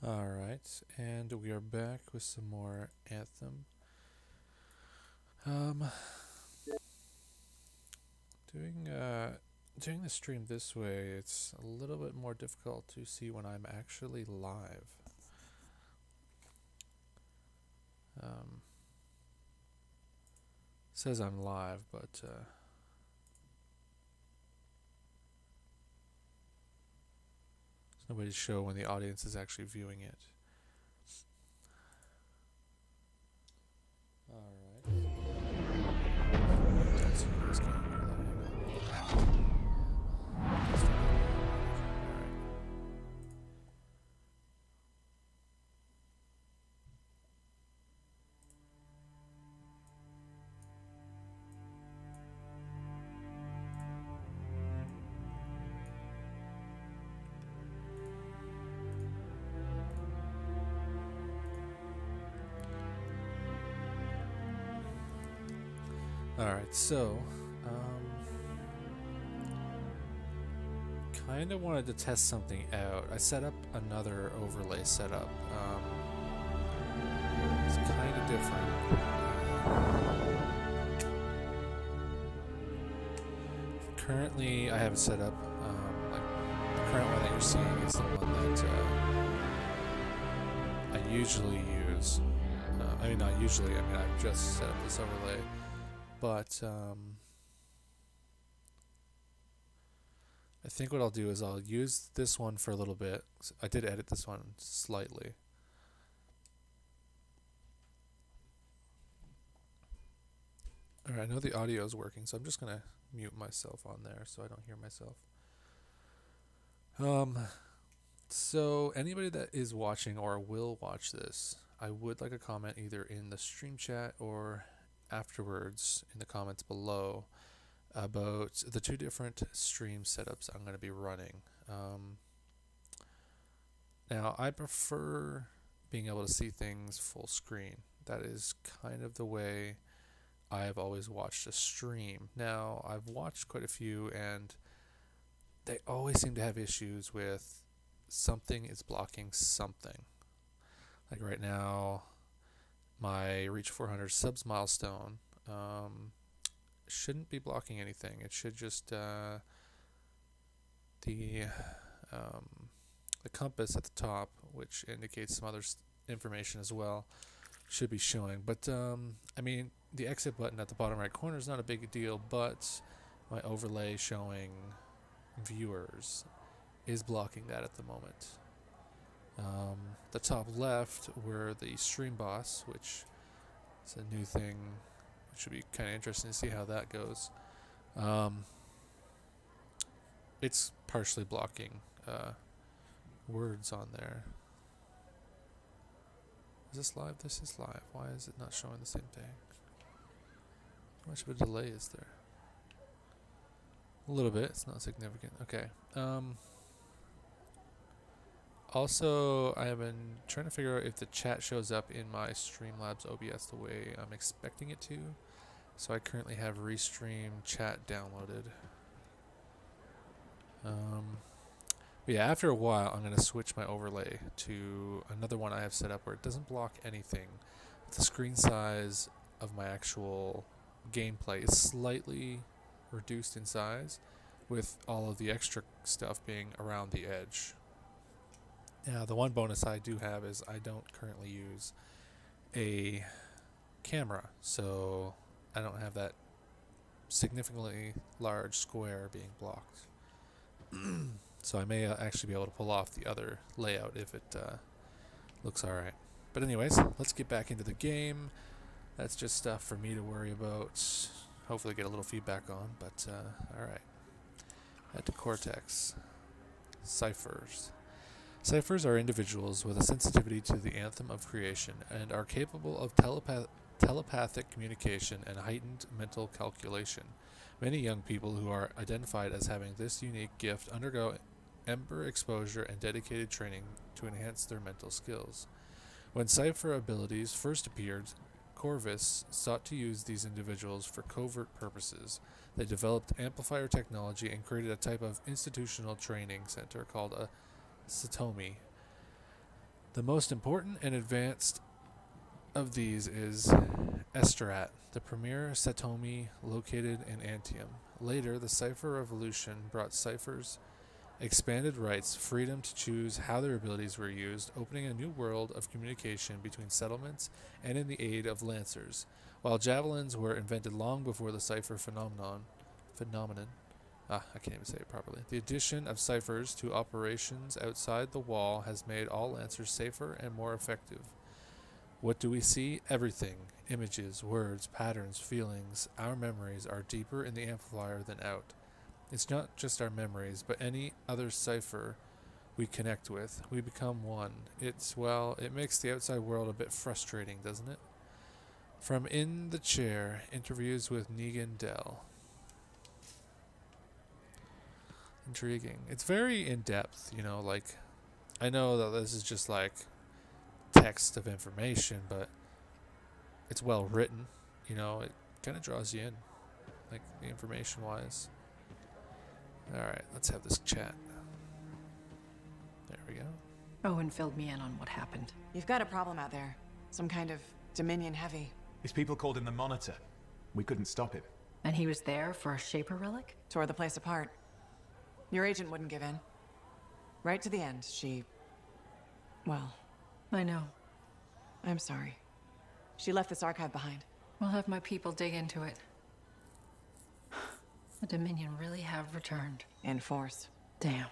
Alright, and we are back with some more Anthem. Doing doing the stream this way, it's a little bit more difficult to see when I'm actually live. Says I'm live, but there's no way to show when the audience is actually viewing it. Alright. Let's see what's going on. Alright, so kind of wanted to test something out. I set up another overlay setup. It's kind of different. Currently, I have it set up. Like the current one that you're seeing is the one that I usually use. I mean, not usually. I mean, I've just set up this overlay. But I think what I'll do is I'll use this one for a little bit. I did edit this one slightly. Alright, I know the audio is working, so I'm just going to mute myself on there so I don't hear myself. So anybody that is watching or will watch this, I would like a comment either in the stream chat or afterwards in the comments below about the two different stream setups I'm going to be running. Now, I prefer being able to see things full screen. That is kind of the way I've always watched a stream. Now, I've watched quite a few, and they always seem to have issues with something is blocking something. Like right now, my Reach 400 subs milestone shouldn't be blocking anything. It should just the compass at the top, which indicates some other information as well, should be showing. But I mean, the exit button at the bottom right corner is not a big deal, but my overlay showing viewers is blocking that at the moment. The top left, where the stream boss, which is a new thing, which should be kind of interesting to see how that goes. It's partially blocking words on there. Is this live? This is live. Why is it not showing the same thing? How much of a delay is there? A little bit. It's not significant. Okay. Also, I have been trying to figure out if the chat shows up in my Streamlabs OBS the way I'm expecting it to. So I currently have Restream chat downloaded. But yeah, after a while, I'm going to switch my overlay to another one I have set up where it doesn't block anything. The screen size of my actual gameplay is slightly reduced in size, with all of the extra stuff being around the edge. Now, the one bonus I do have is I don't currently use a camera, so I don't have that significantly large square being blocked. So I may actually be able to pull off the other layout if it looks alright. But anyways, let's get back into the game. That's just stuff for me to worry about. Hopefully get a little feedback on, but alright. Head to Cortex. Ciphers. Ciphers are individuals with a sensitivity to the anthem of creation and are capable of telepathic communication and heightened mental calculation. Many young people who are identified as having this unique gift undergo ember exposure and dedicated training to enhance their mental skills. When cipher abilities first appeared, Corvus sought to use these individuals for covert purposes. They developed amplifier technology and created a type of institutional training center called a Satomi. The most important and advanced of these is Esterat, the premier Satomi located in Anthem. Later, the Cipher Revolution brought ciphers expanded rights, freedom to choose how their abilities were used, opening a new world of communication between settlements and in the aid of lancers. While javelins were invented long before the cipher phenomenon, I can't even say it properly. The addition of ciphers to operations outside the wall has made all lancers safer and more effective. What do we see? Everything. Images, words, patterns, feelings. Our memories are deeper in the amplifier than out. It's not just our memories, but any other cipher we connect with. We become one. It makes the outside world a bit frustrating, doesn't it? From In the Chair, interviews with Negan Dell. Intriguing. It's very in-depth, like, I know that this is just like text of information, but it's well written, it kind of draws you in, like, the information-wise. Alright, let's have this chat. There we go. Owen filled me in on what happened. You've got a problem out there. Some kind of Dominion heavy. His people called him the Monitor. We couldn't stop him. And he was there for a Shaper relic? Tore the place apart. Your agent wouldn't give in. Right to the end, well... I know. I'm sorry. She left this archive behind. We'll have my people dig into it. The Dominion really have returned. In force. Damn.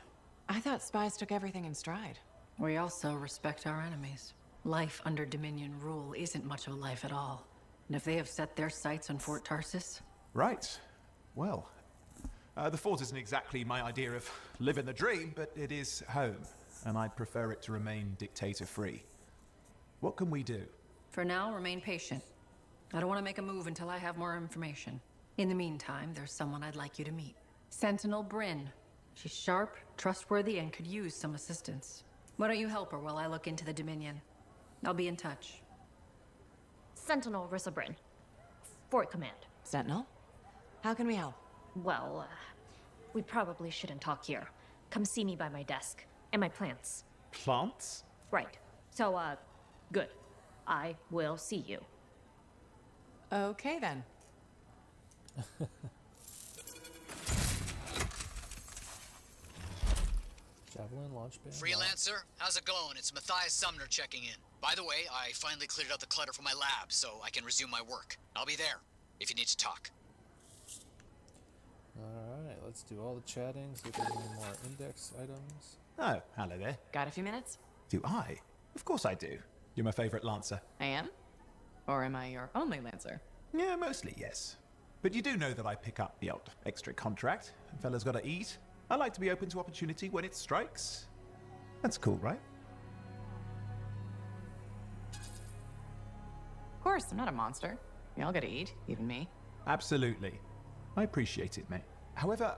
I thought spies took everything in stride. We also respect our enemies. Life under Dominion rule isn't much of a life at all. And if they have set their sights on Fort Tarsus... Right. Well, the fort isn't exactly my idea of living the dream, but it is home, and I'd prefer it to remain dictator-free. What can we do? For now, remain patient. I don't want to make a move until I have more information. In the meantime, there's someone I'd like you to meet. Sentinel Bryn. She's sharp, trustworthy, and could use some assistance. Why don't you help her while I look into the Dominion? I'll be in touch. Sentinel Rissa Bryn. Fort Command. Sentinel? How can we help? Well, we probably shouldn't talk here. Come see me by my desk. And my plants. Plants? Right. So, good. I will see you. Okay, then. Javelin launch band. Freelancer, how's it going? It's Matthias Sumner checking in. By the way, I finally cleared out the clutter from my lab, so I can resume my work. I'll be there, if you need to talk. Alright, let's do all the chatting, see if there's any more index items. Oh, hello there. Got a few minutes? Do I? Of course I do. You're my favorite Lancer. I am? Or am I your only Lancer? Yeah, mostly, yes. But you do know that I pick up the odd extra contract, and fellas gotta eat. I like to be open to opportunity when it strikes. That's cool, right? Of course, I'm not a monster. We all gotta eat, even me. Absolutely. I appreciate it, mate. However,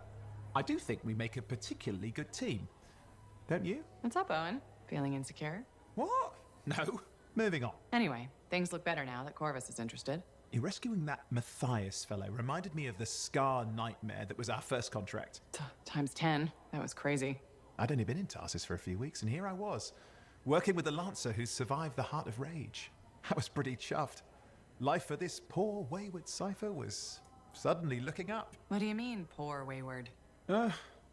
I do think we make a particularly good team. Don't you? What's up, Owen? Feeling insecure? What? No. Moving on. Anyway, things look better now that Corvus is interested. You rescuing that Matthias fellow reminded me of the Scar nightmare that was our first contract. Times 10. That was crazy. I'd only been in Tarsus for a few weeks, and here I was, working with a Lancer who's survived the Heart of Rage. I was pretty chuffed. Life for this poor, wayward cipher was suddenly looking up. What do you mean, poor wayward?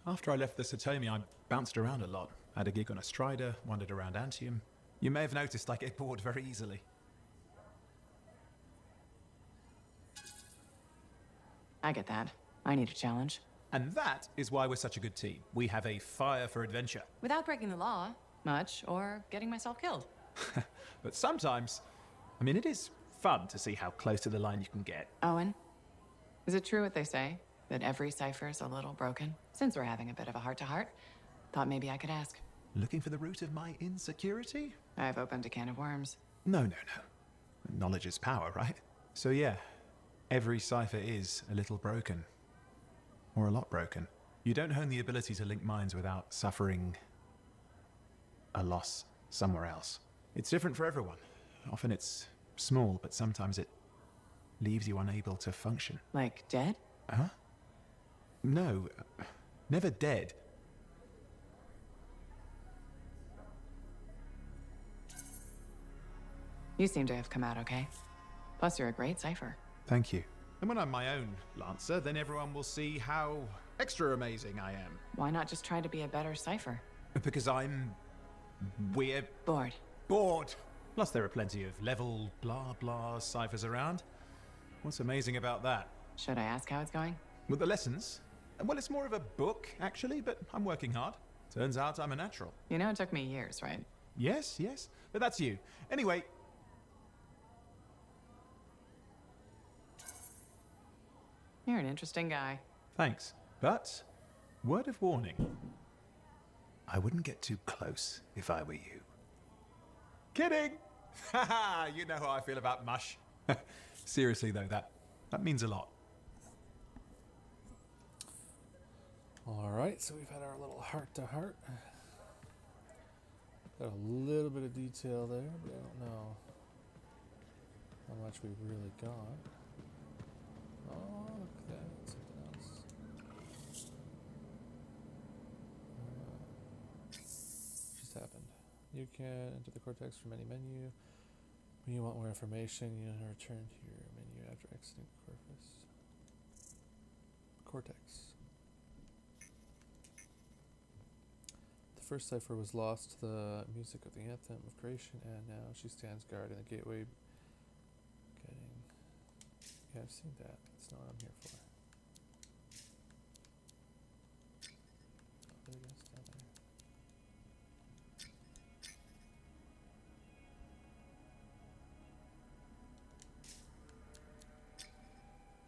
After I left the Satomi, I bounced around a lot. Had a gig on a Strider, wandered around Anthem. You may have noticed I get bored very easily. I get that. I need a challenge. And that is why we're such a good team. We have a fire for adventure. Without breaking the law, much, or getting myself killed. But sometimes, it is fun to see how close to the line you can get. Owen, is it true what they say? That every cipher's a little broken? Since we're having a bit of a heart-to-heart, thought maybe I could ask. Looking for the root of my insecurity? I've opened a can of worms. No. Knowledge is power, right? So yeah, every cipher is a little broken. Or a lot broken. You don't hone the ability to link minds without suffering a loss somewhere else. It's different for everyone. Often it's small, but sometimes it leaves you unable to function. Like dead? Huh? No, never dead. You seem to have come out okay. Plus, you're a great cipher. Thank you. And when I'm my own Lancer, then everyone will see how extra amazing I am. Why not just try to be a better cipher? Because I'm weird. Bored. Bored. Plus, there are plenty of level blah blah ciphers around. What's amazing about that? Should I ask how it's going? With the lessons? Well, it's more of a book, actually, but I'm working hard. Turns out I'm a natural. You know it took me years, right? Yes, yes. But that's you. Anyway. You're an interesting guy. Thanks. But, word of warning. I wouldn't get too close if I were you. Kidding! Haha, you know how I feel about mush. Seriously though, that means a lot. Alright, so we've had our little heart-to-heart. Got a little bit of detail there, but I don't know how much we really got. Oh, look at that. Something else. Just happened. You can enter the cortex from any menu. When you want more information, you return to your menu after exiting cortex. The first cipher was lost to the music of the Anthem of creation, and now she stands guard in the gateway. Yeah, I've seen that. That's not what I'm here for. Oh, there it is, down there.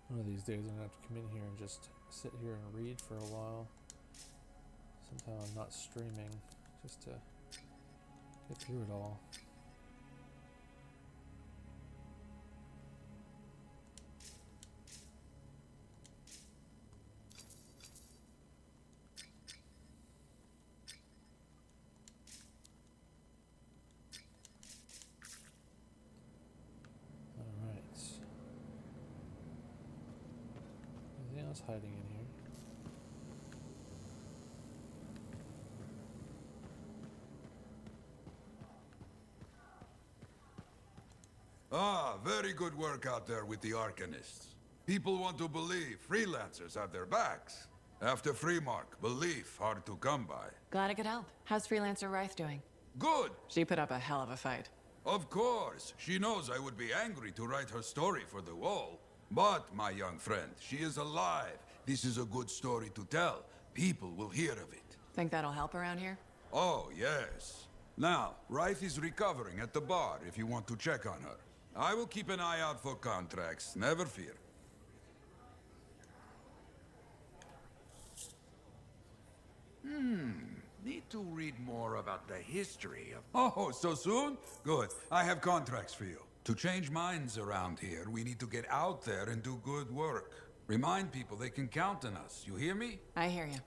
One of these days I'm going to have to come in here and just sit here and read for a while. Sometime I'm not streaming, just to get through it all. Hiding in here. Ah, very good work out there with the Arcanists. People want to believe freelancers have their backs. After Freemark, belief hard to come by. Glad I could help. How's Freelancer Wraith doing? Good! She put up a hell of a fight. Of course, she knows I would be angry to write her story for the wall. But, my young friend, she is alive. This is a good story to tell. People will hear of it. Think that'll help around here? Oh, yes. Now, Wraith is recovering at the bar if you want to check on her. I will keep an eye out for contracts, never fear. Need to read more about the history of... Oh, so soon? Good. I have contracts for you. To change minds around here, we need to get out there and do good work. Remind people they can count on us. You hear me? I hear you.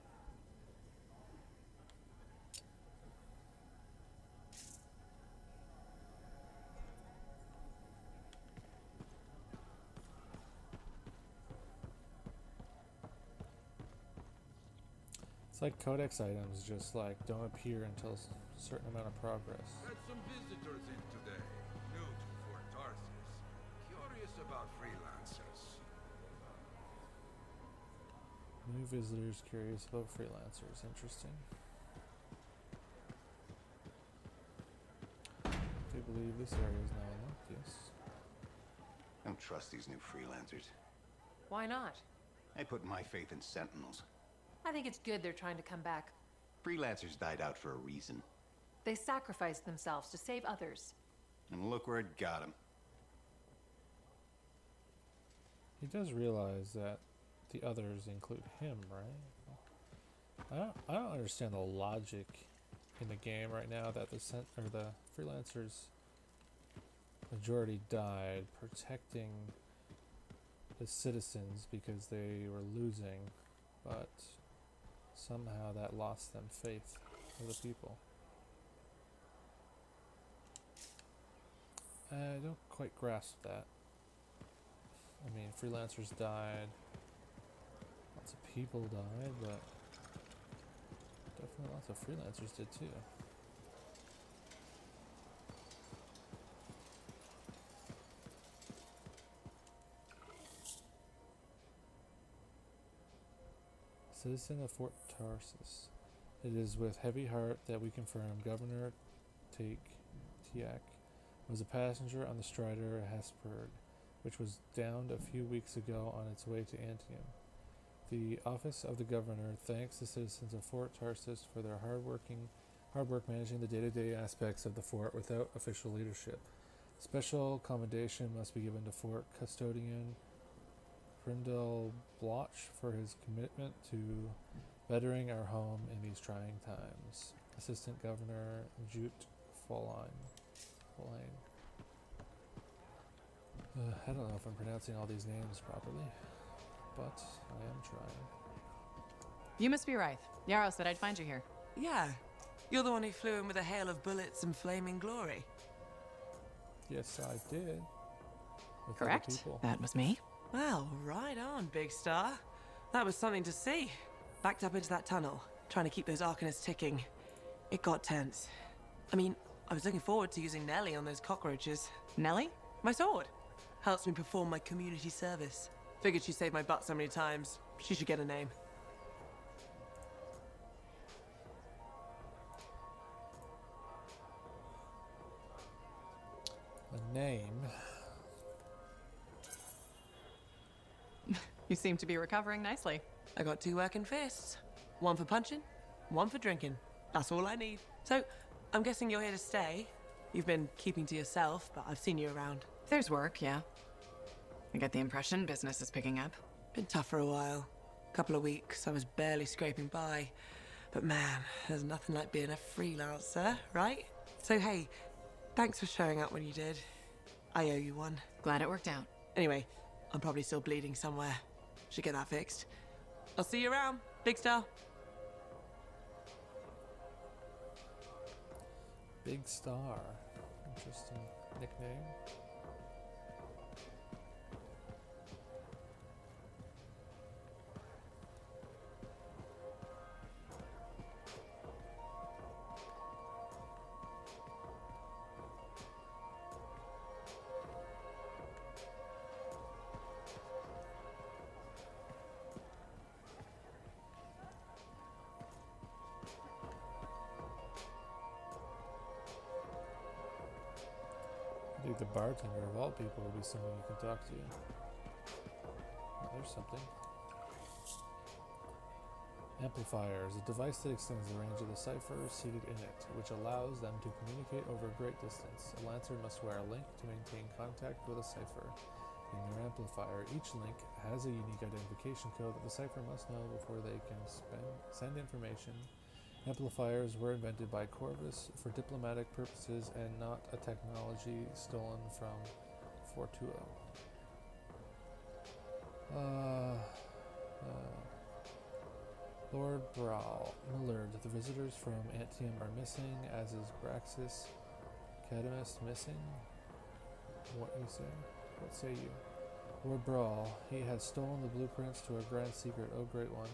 It's like codex items just like don't appear until a certain amount of progress. Had some visitors in today. New to Fort Tarsis. Curious about freelancers. New visitors curious about freelancers. Interesting. I do believe this area is now unlocked, yes. I don't trust these new freelancers. Why not? I put my faith in Sentinels. I think it's good they're trying to come back. Freelancers died out for a reason. They sacrificed themselves to save others. And look where it got them. He does realize that the others include him, right? I don't understand the logic in the game right now that the freelancers majority died protecting the citizens because they were losing, but somehow that lost them faith in the people. I don't quite grasp that. I mean, freelancers died, lots of people died, but definitely lots of freelancers did too. Citizen of Fort Tarsus. It is with heavy heart that we confirm Governor Tiak was a passenger on the Strider Hesperid, which was downed a few weeks ago on its way to Anthem. The office of the governor thanks the citizens of Fort Tarsus for their hard work managing the day-to-day aspects of the fort without official leadership. Special commendation must be given to Fort Custodian Prindle Bloch for his commitment to bettering our home in these trying times. Assistant Governor Jute Folline. I don't know if I'm pronouncing all these names properly, but I am trying. You must be Rythe. Yarrow said I'd find you here. Yeah. You're the one who flew in with a hail of bullets and flaming glory. Yes, I did. With other Correct. people. That was me. Well, right on, Big Star. That was something to see. Backed up into that tunnel, trying to keep those Arcanists ticking. It got tense. I mean, I was looking forward to using Nellie on those cockroaches. Nellie? My sword. Helps me perform my community service. Figured she saved my butt so many times. She should get a name. A name. You seem to be recovering nicely. I got 2 working fists. One for punching, one for drinking. That's all I need. So, I'm guessing you're here to stay. You've been keeping to yourself, but I've seen you around. There's work, yeah. I get the impression business is picking up. Been tough for a while. Couple of weeks, I was barely scraping by. But man, there's nothing like being a freelancer, right? So hey, thanks for showing up when you did. I owe you one. Glad it worked out. Anyway, I'm probably still bleeding somewhere. Should get that fixed. I'll see you around, Big Star. Big Star. Interesting nickname. I think the bartender of all people will be someone you can talk to. Oh, there's something. Amplifier is a device that extends the range of the cipher seated in it, which allows them to communicate over a great distance. A lancer must wear a link to maintain contact with a cipher. In their amplifier, each link has a unique identification code that the cipher must know before they can send information. Amplifiers were invented by Corvus for diplomatic purposes and not a technology stolen from Fortua. Lord Brawl, Millard, the visitors from Anthem are missing, as is Braxis. Cadamus missing? What you say? What say you? Lord Brawl, he has stolen the blueprints to our grand secret, oh great one.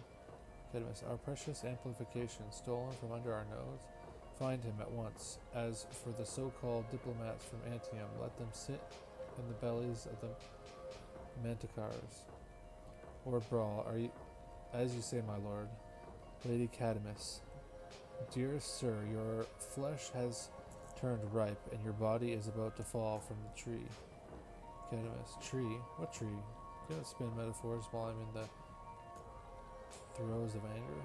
Cadamus, our precious amplification, stolen from under our nose? Find him at once. As for the so-called diplomats from Anthem, let them sit in the bellies of the Manticars. Lord Brawl, are you, as you say, my lord. Lady Cadamus, dearest sir, your flesh has turned ripe, and your body is about to fall from the tree. Cadamus, tree? What tree? You don't spin metaphors while I'm in the throes of anger.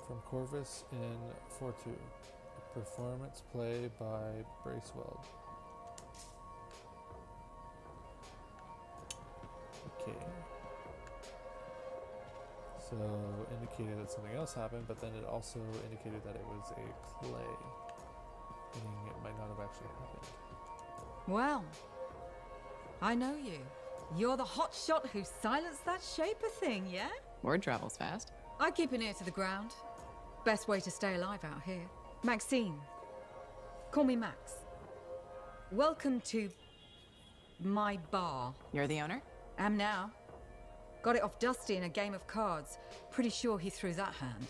From Corvus in Fortu. A performance play by Bracewell. Okay. So indicated that something else happened, but then it also indicated that it was a play, meaning it might not have actually happened. Well, I know you. You're the hotshot who silenced that Shaper thing, yeah? Word travels fast. I keep an ear to the ground. Best way to stay alive out here. Maxine. Call me Max. Welcome to my bar. You're the owner? Am now. Got it off Dusty in a game of cards. Pretty sure he threw that hand.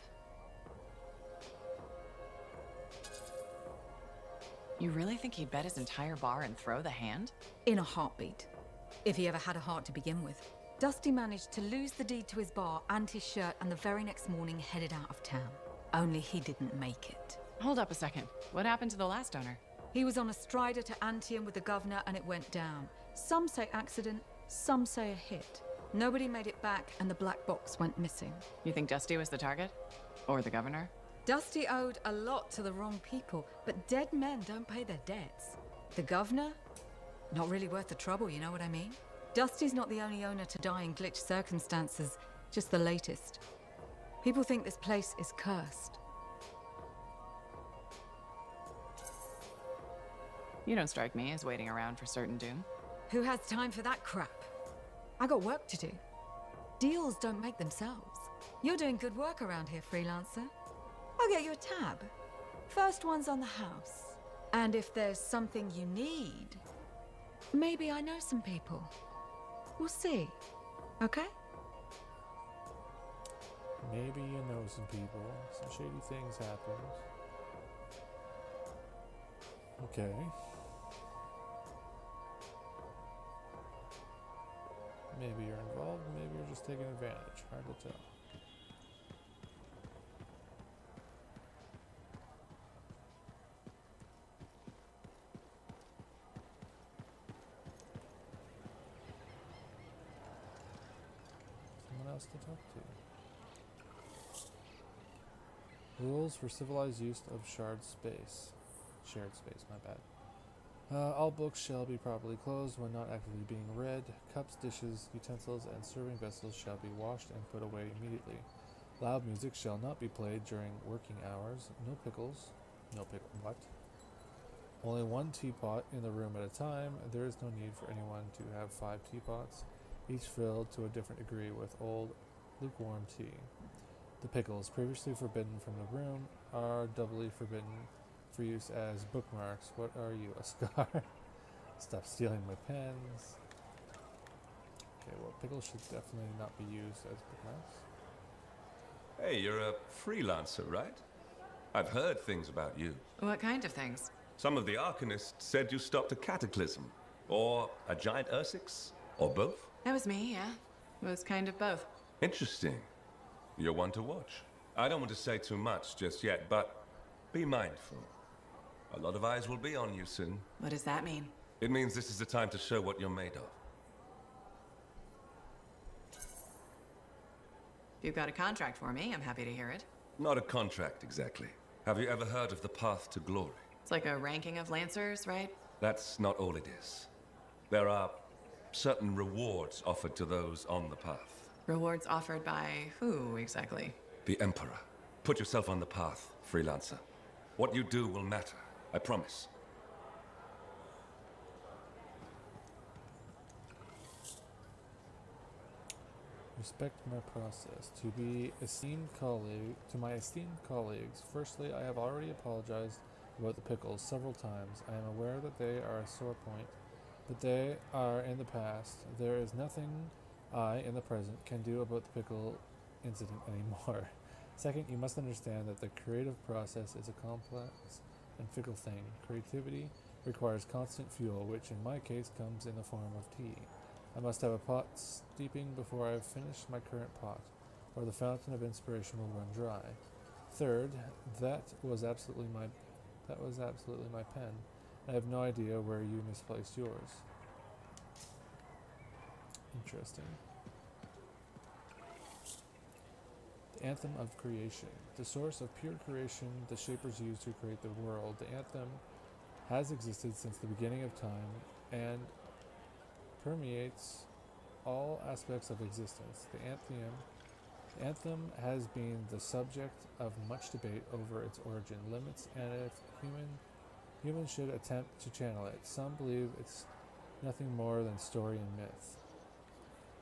You really think he'd bet his entire bar and throw the hand? In a heartbeat. If he ever had a heart to begin with. Dusty managed to lose the deed to his bar and his shirt, and the very next morning headed out of town. Only he didn't make it. Hold up a second. What happened to the last owner? He was on a strider to Anthem with the governor and it went down. Some say accident, some say a hit. Nobody made it back and the black box went missing. You think Dusty was the target? Or the governor? Dusty owed a lot to the wrong people, but dead men don't pay their debts. The governor? Not really worth the trouble, you know what I mean? Dusty's not the only owner to die in glitch circumstances, just the latest. People think this place is cursed. You don't strike me as waiting around for certain doom. Who has time for that crap? I got work to do. Deals don't make themselves. You're doing good work around here, freelancer. I'll get you a tab. First one's on the house. And if there's something you need, maybe I know some people. We'll see. Okay? Maybe you know some people. Some shady things happen. Okay. Maybe you're involved, maybe you're just taking advantage. Hard to tell. Someone else to talk to. Rules for civilized use of shared space. Shared space, my bad. All books shall be properly closed when not actively being read. Cups, dishes, utensils, and serving vessels shall be washed and put away immediately. Loud music shall not be played during working hours. No pickles. No pickle. What? Only one teapot in the room at a time. There is no need for anyone to have 5 teapots, each filled to a different degree with old, lukewarm tea. The pickles, previously forbidden from the room, are doubly forbidden for use as bookmarks. What are you, a scar? Stop stealing my pens. Okay, well, pickles should definitely not be used as bookmarks. Hey, you're a freelancer, right? I've heard things about you. What kind of things? Some of the Arcanists said you stopped a cataclysm, or a giant Ursix, or both. That was me, yeah. It was kind of both. Interesting. You're one to watch. I don't want to say too much just yet, but be mindful. A lot of eyes will be on you soon. What does that mean? It means this is the time to show what you're made of. If you've got a contract for me, I'm happy to hear it. Not a contract, exactly. Have you ever heard of the Path to Glory? It's like a ranking of Lancers, right? That's not all it is. There are certain rewards offered to those on the path. Rewards offered by who, exactly? The Emperor. Put yourself on the path, freelancer. What you do will matter, I promise. Respect my process. To my esteemed colleagues, firstly, I have already apologized about the pickles several times. I am aware that they are a sore point, but they are in the past. There is nothing I, in the present, can do about the pickle incident anymore. Second, you must understand that the creative process is a complex and fickle thing. Creativity requires constant fuel, which in my case comes in the form of tea. I must have a pot steeping before I have finished my current pot, or the fountain of inspiration will run dry. Third, that was absolutely my pen. I have no idea where you misplaced yours. Interesting. The Anthem of Creation. The source of pure creation the Shapers used to create the world. The Anthem has existed since the beginning of time and permeates all aspects of existence. The Anthem has been the subject of much debate over its origin, limits, and if humans should attempt to channel it. Some believe it's nothing more than story and myth.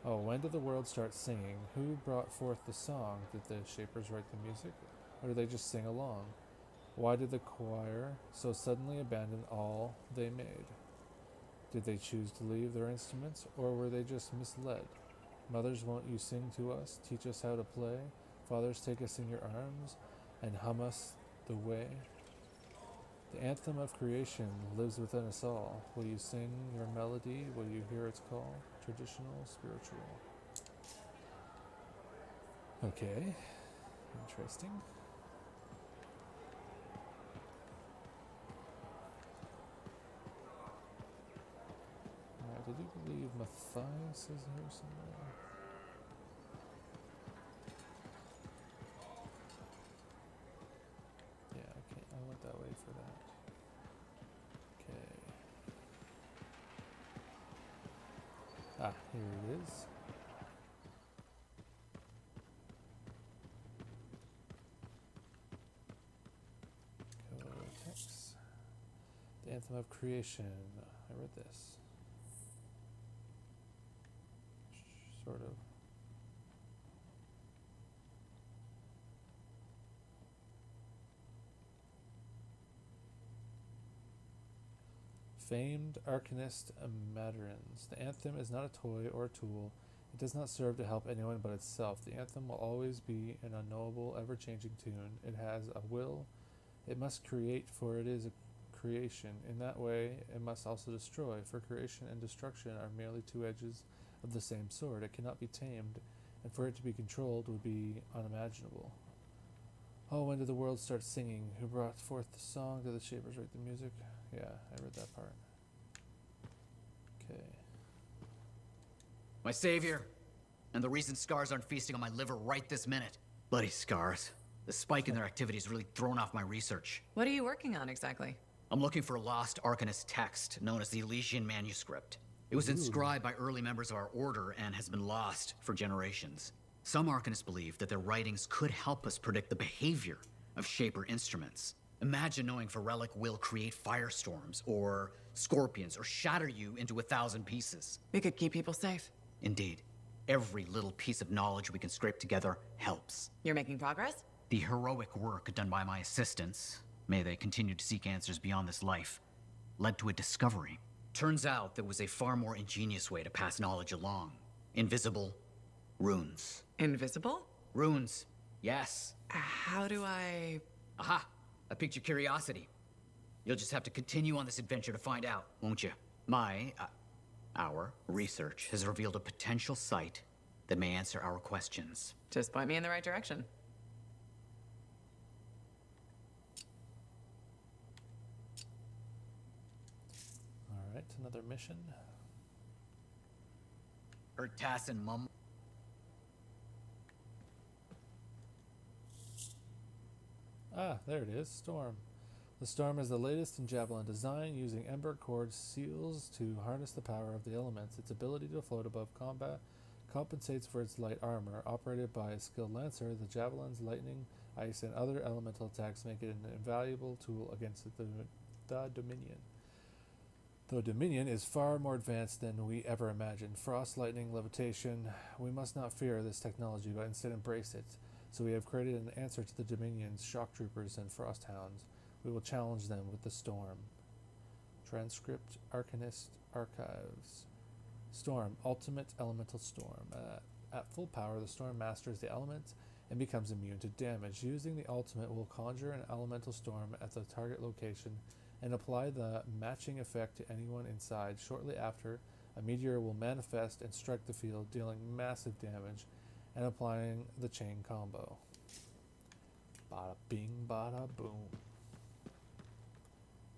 Oh, when did the world start singing? Who brought forth the song? Did the Shapers write the music? Or did they just sing along? Why did the choir so suddenly abandon all they made? Did they choose to leave their instruments, or were they just misled? Mothers, won't you sing to us, teach us how to play? Fathers, take us in your arms, and hum us the way. The Anthem of Creation lives within us all. Will you sing your melody? Will you hear its call? Traditional, spiritual. Okay. Interesting. Did you believe Matthias is here somewhere? Yeah, okay, I went that way for that. Okay. Ah, here it is. Codex. The Anthem of Creation. I read this. Sort of. Famed Arcanist Materans. The Anthem is not a toy or a tool. It does not serve to help anyone but itself. The Anthem will always be an unknowable, ever-changing tune. It has a will. It must create, for it is a creation. In that way, it must also destroy, for creation and destruction are merely two edges of the same sword. It cannot be tamed, and for it to be controlled would be unimaginable. Oh, when did the world start singing? Who brought forth the song? Did the shapers write the music? Yeah, I read that part. Okay. My savior, and the reason scars aren't feasting on my liver right this minute. Bloody scars. The spike in their activity has really thrown off my research. What are you working on exactly? I'm looking for a lost Arcanist text known as the Elysian Manuscript. It was inscribed by early members of our order and has been lost for generations. Some Arcanists believe that their writings could help us predict the behavior of Shaper instruments. Imagine knowing if a relic will create firestorms, or scorpions, or shatter you into 1,000 pieces. We could keep people safe. Indeed. Every little piece of knowledge we can scrape together helps. You're making progress? The heroic work done by my assistants, may they continue to seek answers beyond this life, led to a discovery. Turns out there was a far more ingenious way to pass knowledge along. Invisible runes. Invisible? Runes, yes. How do I... Aha! I piqued your curiosity. You'll just have to continue on this adventure to find out, won't you? Our research has revealed a potential site that may answer our questions. Just point me in the right direction. Alright, another mission. Ertas and Mum. Ah, there it is, Storm. The Storm is the latest in Javelin design, using Ember Cord seals to harness the power of the elements. Its ability to float above combat compensates for its light armor. Operated by a skilled lancer, the Javelin's lightning, ice, and other elemental attacks make it an invaluable tool against the Dominion. Though Dominion is far more advanced than we ever imagined. Frost, lightning, levitation. We must not fear this technology, but instead embrace it. So we have created an answer to the Dominion's shock troopers and frost hounds. We will challenge them with the Storm. Transcript Arcanist Archives. Storm, Ultimate Elemental Storm. At full power, the Storm masters the element and becomes immune to damage. Using the ultimate will conjure an elemental storm at the target location and apply the matching effect to anyone inside. Shortly after, a meteor will manifest and strike the field, dealing massive damage and applying the chain combo. Bada bing, bada boom.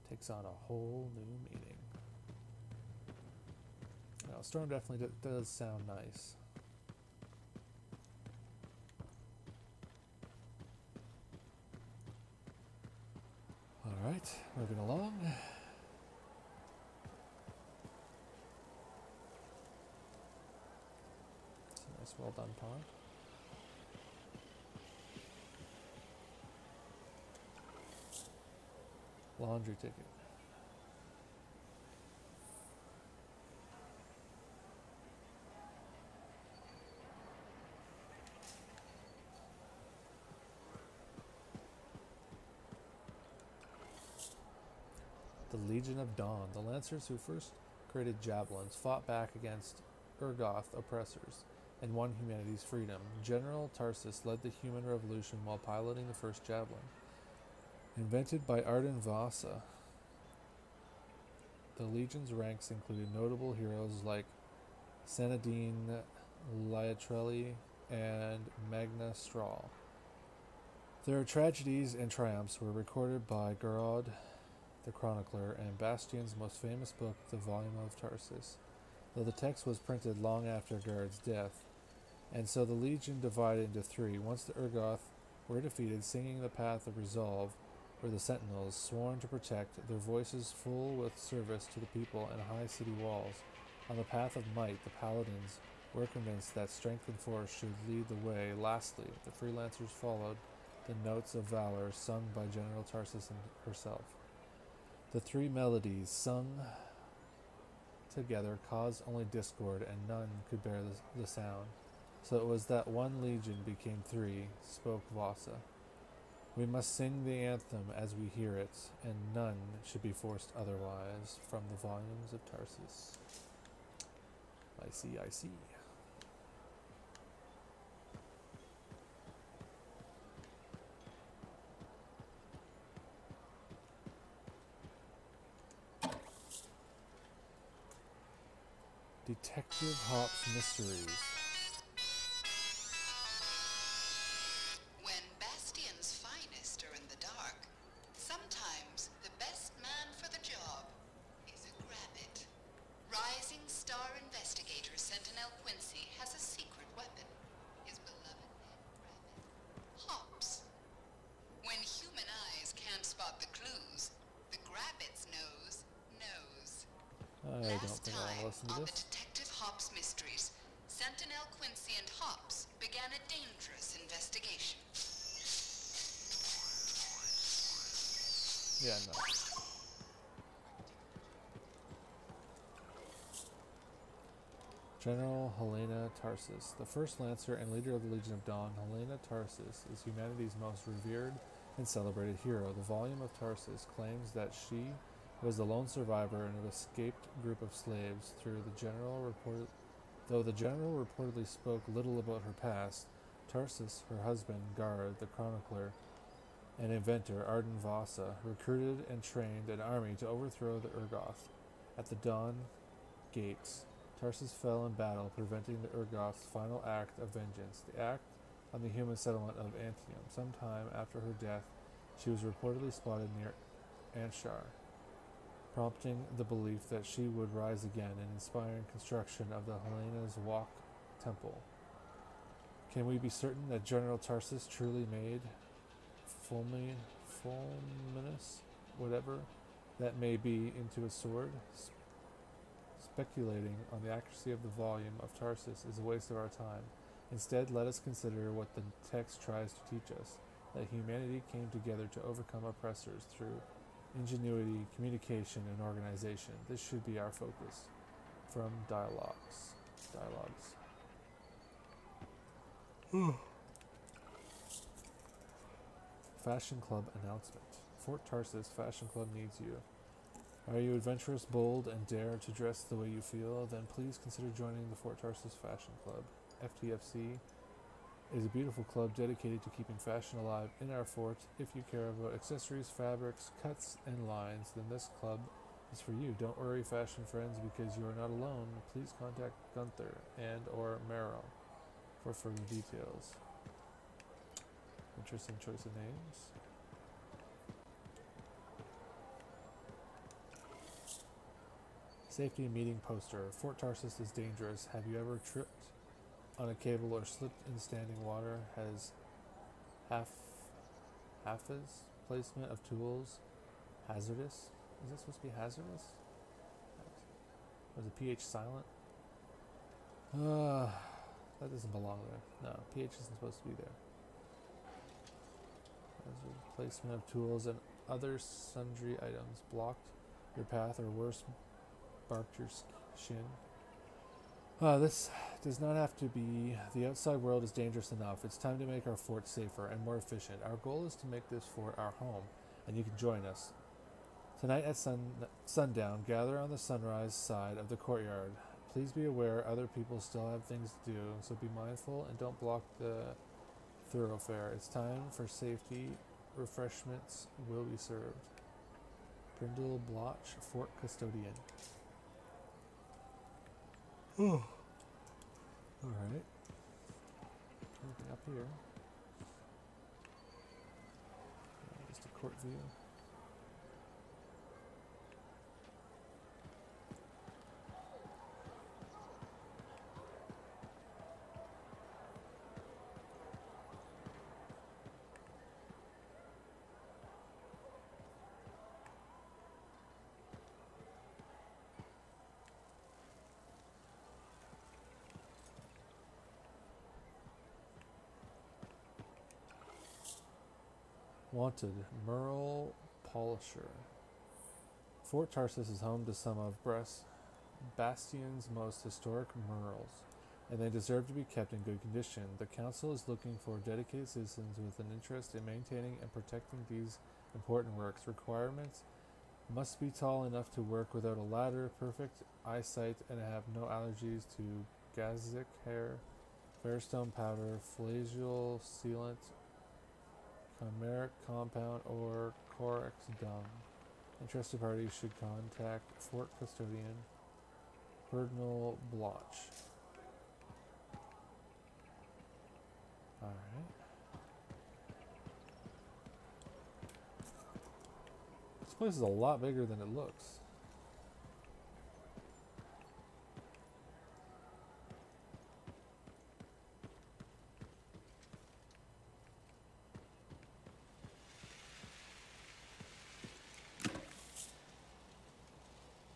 Takes on a whole new meaning. Now, Storm definitely does sound nice. Alright, moving along. It's a nice, well done pond. Laundry ticket. The Legion of Dawn. The Lancers who first created javelins fought back against Urgoth oppressors and won humanity's freedom. General Tarsus led the human revolution while piloting the first javelin. Invented by Arden Vasa, the Legion's ranks included notable heroes like Sanadine Liatrelli, and Magna Strahl. Their tragedies and triumphs were recorded by Gerard the Chronicler and Bastian's most famous book, the Volume of Tarsus, though the text was printed long after Gerard's death. And so the Legion divided into three. Once the Urgoth were defeated, singing the Path of Resolve were the Sentinels, sworn to protect, their voices full with service to the people and high city walls. On the Path of Might, the Paladins were convinced that strength and force should lead the way. Lastly, the freelancers followed the notes of valor sung by General Tarsus herself. The three melodies sung together caused only discord, and none could bear the sound. So it was that one legion became three, spoke Vasa. We must sing the anthem as we hear it, and none should be forced otherwise. From the volumes of Tarsus. I see, I see. Detective Hop's Mysteries. When Bastion's finest are in the dark, sometimes the best man for the job is a grabbit. Rising Star investigator Sentinel Quincy has a secret weapon. His beloved pet rabbit, Hops. When human eyes can't spot the clues, the grabbit's nose knows. I don't think I want to listen to On the this. Detective Hops Mysteries, Sentinel Quincy and Hops began a dangerous investigation. Yeah, no. General Helena Tarsus. The first Lancer and leader of the Legion of Dawn, Helena Tarsus is humanity's most revered and celebrated hero. The volume of Tarsus claims that she was the lone survivor in an escaped group of slaves. Though the general reportedly spoke little about her past, Tarsus, her husband, Gard, the chronicler and inventor, Arden Vasa, recruited and trained an army to overthrow the Urgoth. At the Dawn Gates, Tarsus fell in battle, preventing the Urgoth's final act of vengeance, the act on the human settlement of Anthem. Sometime after her death, she was reportedly spotted near Anshar, prompting the belief that she would rise again and inspiring construction of the Helena's Walk Temple. Can we be certain that General Tarsus truly made Fulminus, whatever that may be, into a sword? Speculating on the accuracy of the volume of Tarsus is a waste of our time. Instead, let us consider what the text tries to teach us, that humanity came together to overcome oppressors through ingenuity, communication, and organization. This should be our focus. From Dialogues. Fashion Club announcement. Fort Tarsus Fashion Club needs you. Are you adventurous, bold, and dare to dress the way you feel? Then please consider joining the Fort Tarsus Fashion Club. FTFC is a beautiful club dedicated to keeping fashion alive in our fort. If you care about accessories, fabrics, cuts, and lines, then this club is for you. Don't worry, fashion friends, because you are not alone. Please contact Gunther and or Merrill for further details. Interesting choice of names. Safety meeting poster. Fort Tarsus is dangerous. Have you ever tripped on a cable or slipped in standing water? Has Hafiz placement of tools hazardous? Is this supposed to be hazardous? Was the PH silent? That doesn't belong there. No, PH isn't supposed to be there. Hazard placement of tools and other sundry items blocked your path, or worse, barked your shin. This does not have to be. The outside world is dangerous enough. It's time to make our fort safer and more efficient. Our goal is to make this fort our home, and you can join us. Tonight at sundown, gather on the sunrise side of the courtyard. Please be aware other people still have things to do, so be mindful and don't block the thoroughfare. It's time for safety. Refreshments will be served. Brindle Blotch, Fort Custodian. Alright. anything up here. Just a court view. Wanted, Merle Polisher. Fort Tarsus is home to some of Bastion's most historic merles, and they deserve to be kept in good condition. The Council is looking for dedicated citizens with an interest in maintaining and protecting these important works. Requirements: must be tall enough to work without a ladder, perfect eyesight, and have no allergies to gazic hair, fairstone powder, flageol sealant, chimeric compound, or corax dung. Interested parties should contact Fort Custodian Cardinal Bloch. Alright. This place is a lot bigger than it looks.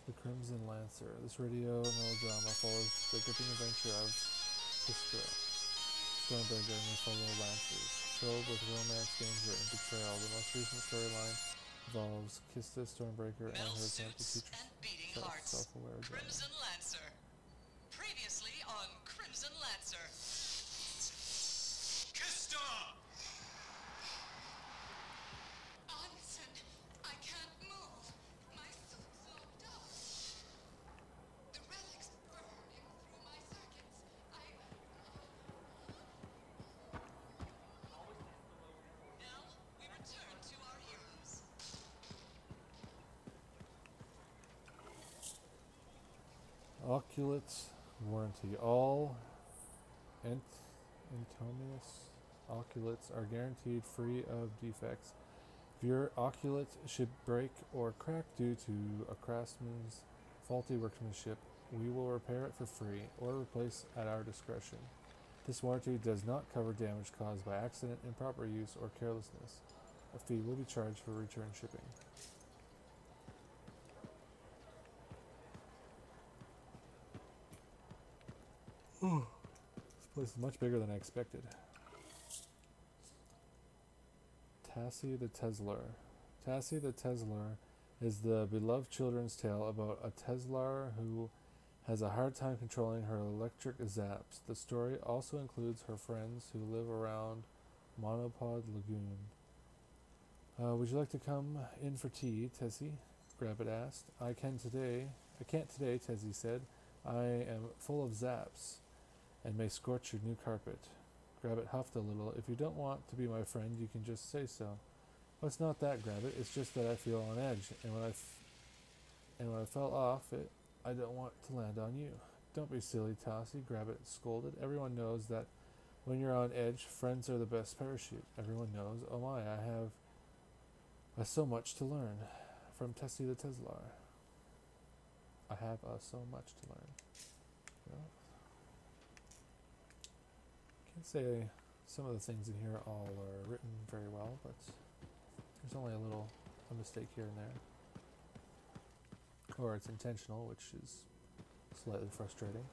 The Crimson Lancer. This radio melodrama follows the gripping adventure of Kistra, Stormbreaker, and his fellow Lancers, filled with romance, danger, and betrayal. The most recent storyline involves Kista, Stormbreaker, and her attempt to teach self-aware Crimson Lancer. Previously on Crimson Lancer. Kista! Onsen, I can't move. My suit's locked up. The relics burning through my circuits. Now, we return to our heroes. Oculate warranty. All Entomius oculates are guaranteed free of defects. If your oculate should break or crack due to a craftsman's faulty workmanship, we will repair it for free or replace at our discretion. This warranty does not cover damage caused by accident, improper use, or carelessness. A fee will be charged for return shipping. This place is much bigger than I expected. Tassie the Teslar. Tassie the Teslar is the beloved children's tale about a Teslar who has a hard time controlling her electric zaps. The story also includes her friends who live around Monopod Lagoon. Would you like to come in for tea, Tessie? Grabbit asked. I can't today, Tessie said. I am full of zaps and may scorch your new carpet. Grabbit huffed a little. If you don't want to be my friend, you can just say so. Well, it's not that, Grabbit. It's just that I feel on edge, and when I fell off it, I don't want to land on you. Don't be silly, Tassie, Grabbit scolded. Everyone knows that when you're on edge, friends are the best parachute. Everyone knows. Oh my, I have so much to learn from Tessie the Teslar. I have so much to learn. Well, can't say some of the things in here all are written very well, but there's only a mistake here and there. Or it's intentional, which is slightly frustrating.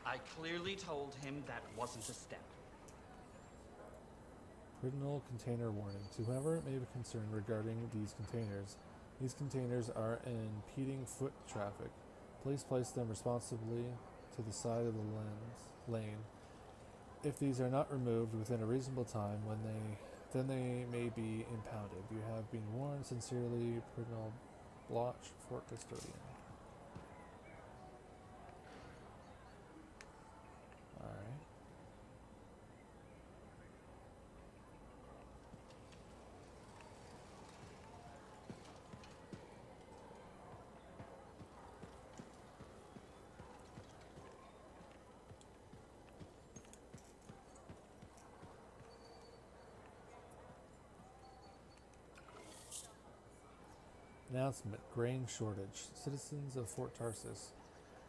I clearly told him that wasn't a step. Criminal container warning. To whoever it may be concerned regarding these containers are impeding foot traffic. Please place them responsibly to the side of the lane. If these are not removed within a reasonable time, then they may be impounded. You have been warned. Sincerely, Cardinal Bloch, Fort Custodian. Alright. Announcement. Grain shortage. Citizens of Fort Tarsus.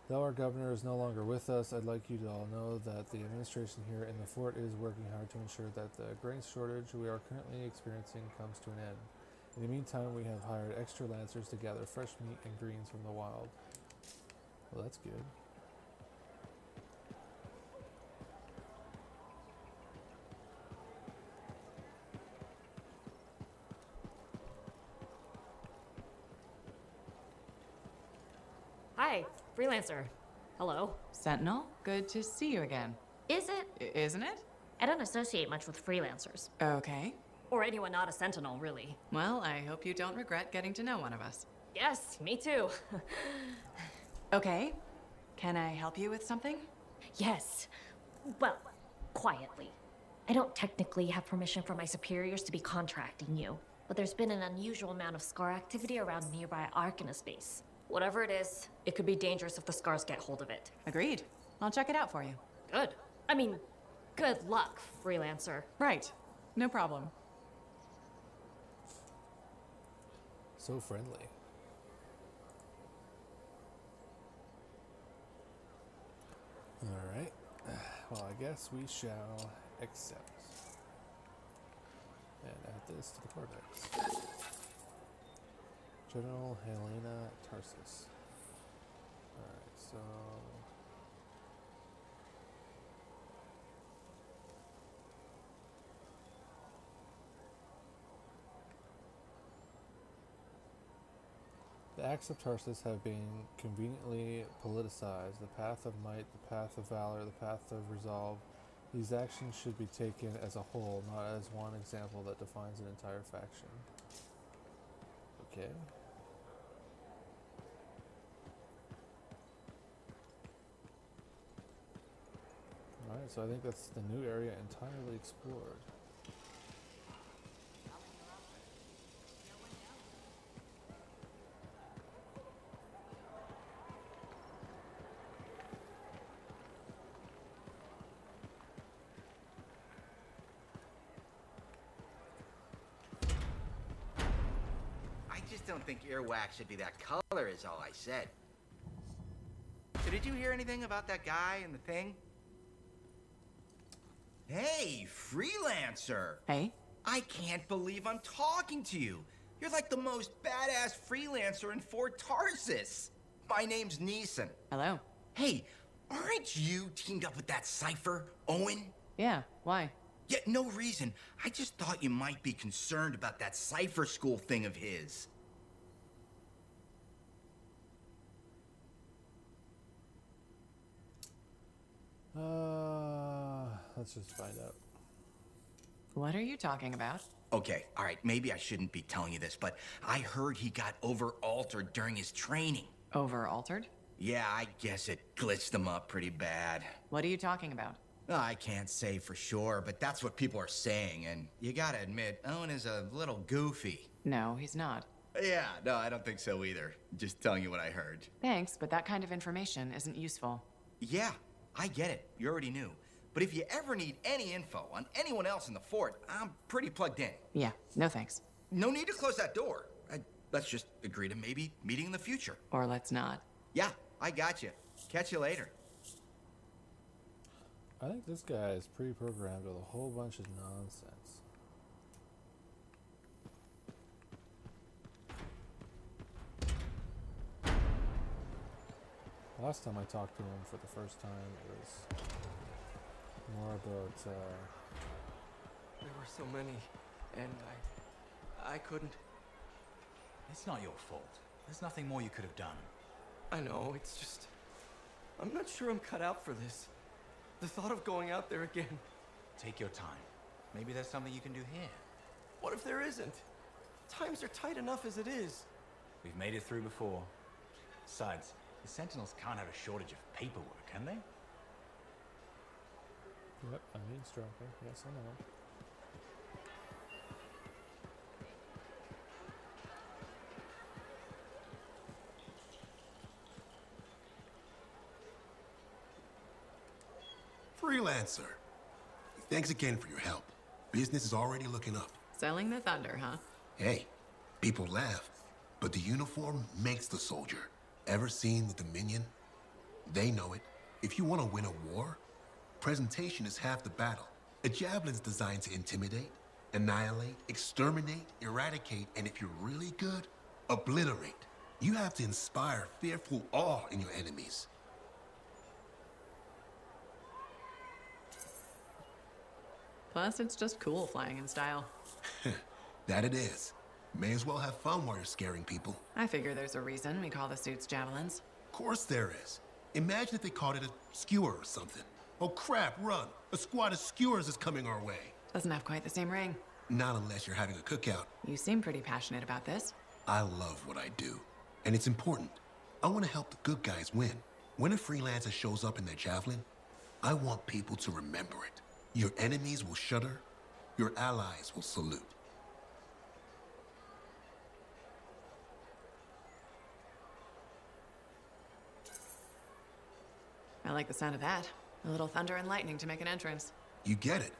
Though our governor is no longer with us, I'd like you to all know that the administration here in the fort is working hard to ensure that the grain shortage we are currently experiencing comes to an end. In the meantime, we have hired extra lancers to gather fresh meat and greens from the wild. Well, that's good. Hi, freelancer. Hello. Sentinel, good to see you again. Is it? Isn't it? I don't associate much with freelancers. Okay. Or anyone not a sentinel, really. Well, I hope you don't regret getting to know one of us. Yes, me too. Okay. Can I help you with something? Yes. Well, quietly. I don't technically have permission from my superiors to be contracting you, but there's been an unusual amount of Scar activity around nearby Arcanist base. Whatever it is, it could be dangerous if the Scars get hold of it. Agreed. I'll check it out for you. Good. I mean, good luck, freelancer. Right. No problem. So friendly. Alright. Well, I guess we shall accept. And add this to the codex. General Helena Tarsus. Alright, so... The acts of Tarsus have been conveniently politicized. The path of might, the path of valor, the path of resolve. These actions should be taken as a whole, not as one example that defines an entire faction. Okay. Alright, so I think that's the new area entirely explored. I just don't think earwax should be that color is all I said. So did you hear anything about that guy and the thing? Hey, freelancer! Hey? I can't believe I'm talking to you. You're like the most badass freelancer in Fort Tarsus. My name's Neeson. Hello. Hey, aren't you teamed up with that cipher, Owen? Yeah, why? Yeah, no reason. I just thought you might be concerned about that cipher school thing of his. Let's just find out. What are you talking about? Okay, all right, maybe I shouldn't be telling you this, but I heard he got over-altered during his training. Over-altered? Yeah, I guess it glitched him up pretty bad. What are you talking about? I can't say for sure, but that's what people are saying, and you gotta admit, Owen is a little goofy. No, he's not. Yeah, no, I don't think so either. Just telling you what I heard. Thanks, but that kind of information isn't useful. Yeah, I get it. You already knew. But if you ever need any info on anyone else in the fort, I'm pretty plugged in. Yeah, no thanks. No need to close that door. Let's just agree to maybe meeting in the future. Or let's not. Yeah, I got you. Catch you later. I think this guy is pre-programmed with a whole bunch of nonsense. Last time I talked to him for the first time, it was more about, There were so many, and I couldn't. It's not your fault. There's nothing more you could have done. I know, it's just... I'm not sure I'm cut out for this. The thought of going out there again. Take your time. Maybe there's something you can do here. What if there isn't? Times are tight enough as it is. We've made it through before. Besides, the Sentinels can't have a shortage of paperwork, can they? Yep, I need stronger. Yes, I know. Freelancer. Thanks again for your help. Business is already looking up. Selling the thunder, huh? Hey, people laugh. But the uniform makes the soldier. Ever seen the Dominion? They know it. If you want to win a war, presentation is half the battle. A javelin's designed to intimidate, annihilate, exterminate, eradicate, and if you're really good, obliterate. You have to inspire fearful awe in your enemies. Plus, it's just cool flying in style. That it is. May as well have fun while you're scaring people. I figure there's a reason we call the suits javelins. Of course there is. Imagine if they called it a skewer or something. Oh crap, run! A squad of skewers is coming our way. Doesn't have quite the same ring. Not unless you're having a cookout. You seem pretty passionate about this. I love what I do. And it's important. I want to help the good guys win. When a freelancer shows up in their javelin, I want people to remember it. Your enemies will shudder. Your allies will salute. I like the sound of that. A little thunder and lightning to make an entrance. You get it.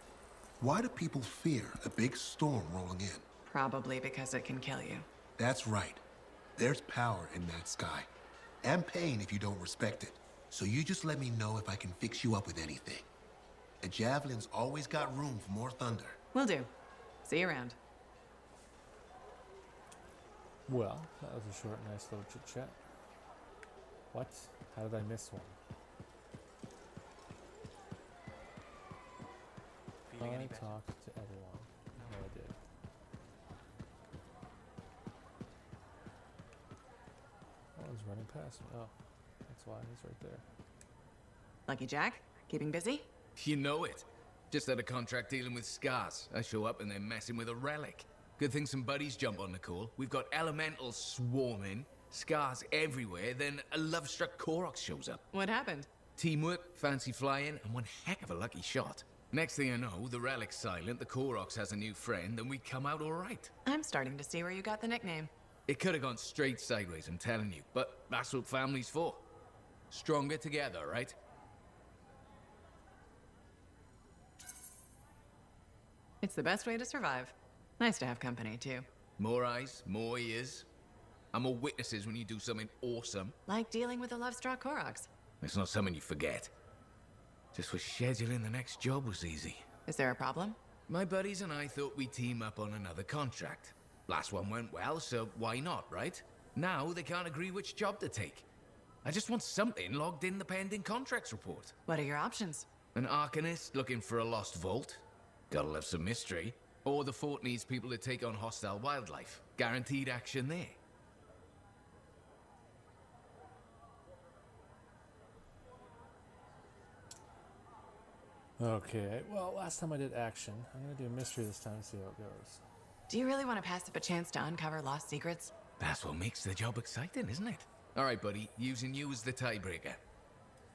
Why do people fear a big storm rolling in? Probably because it can kill you. That's right. There's power in that sky. And pain if you don't respect it. So you just let me know if I can fix you up with anything. A javelin's always got room for more thunder. Will do. See you around. Well, that was a short, nice little chit-chat. What? How did I miss one? I talked to everyone. No, I did. Oh, he's running past me. Oh, that's why he's right there. Lucky Jack, keeping busy? You know it. Just had a contract dealing with scars. I show up and they're messing with a relic. Good thing some buddies jump on the call. We've got elementals swarming, scars everywhere, then a love-struck Koroks shows up. What happened? Teamwork, fancy flying, and one heck of a lucky shot. Next thing I know, the relic's silent, the Koroks has a new friend, and we come out all right. I'm starting to see where you got the nickname. It could have gone straight sideways, I'm telling you, but that's what family's for. Stronger together, right? It's the best way to survive. Nice to have company, too. More eyes, more ears. And more witnesses when you do something awesome. Like dealing with the love-struck Koroks. It's not something you forget. Just was scheduling the next job was easy. Is there a problem? My buddies and I thought we'd team up on another contract. Last one went well, so why not, right? Now they can't agree which job to take. I just want something logged in the pending contracts report. What are your options? An Arcanist looking for a lost vault. Gotta love some mystery. Or the fort needs people to take on hostile wildlife. Guaranteed action there. Okay, well, last time I did action. I'm gonna do a mystery this time and see how it goes. Do you really want to pass up a chance to uncover lost secrets? That's what makes the job exciting, isn't it? All right, buddy, using you as the tiebreaker.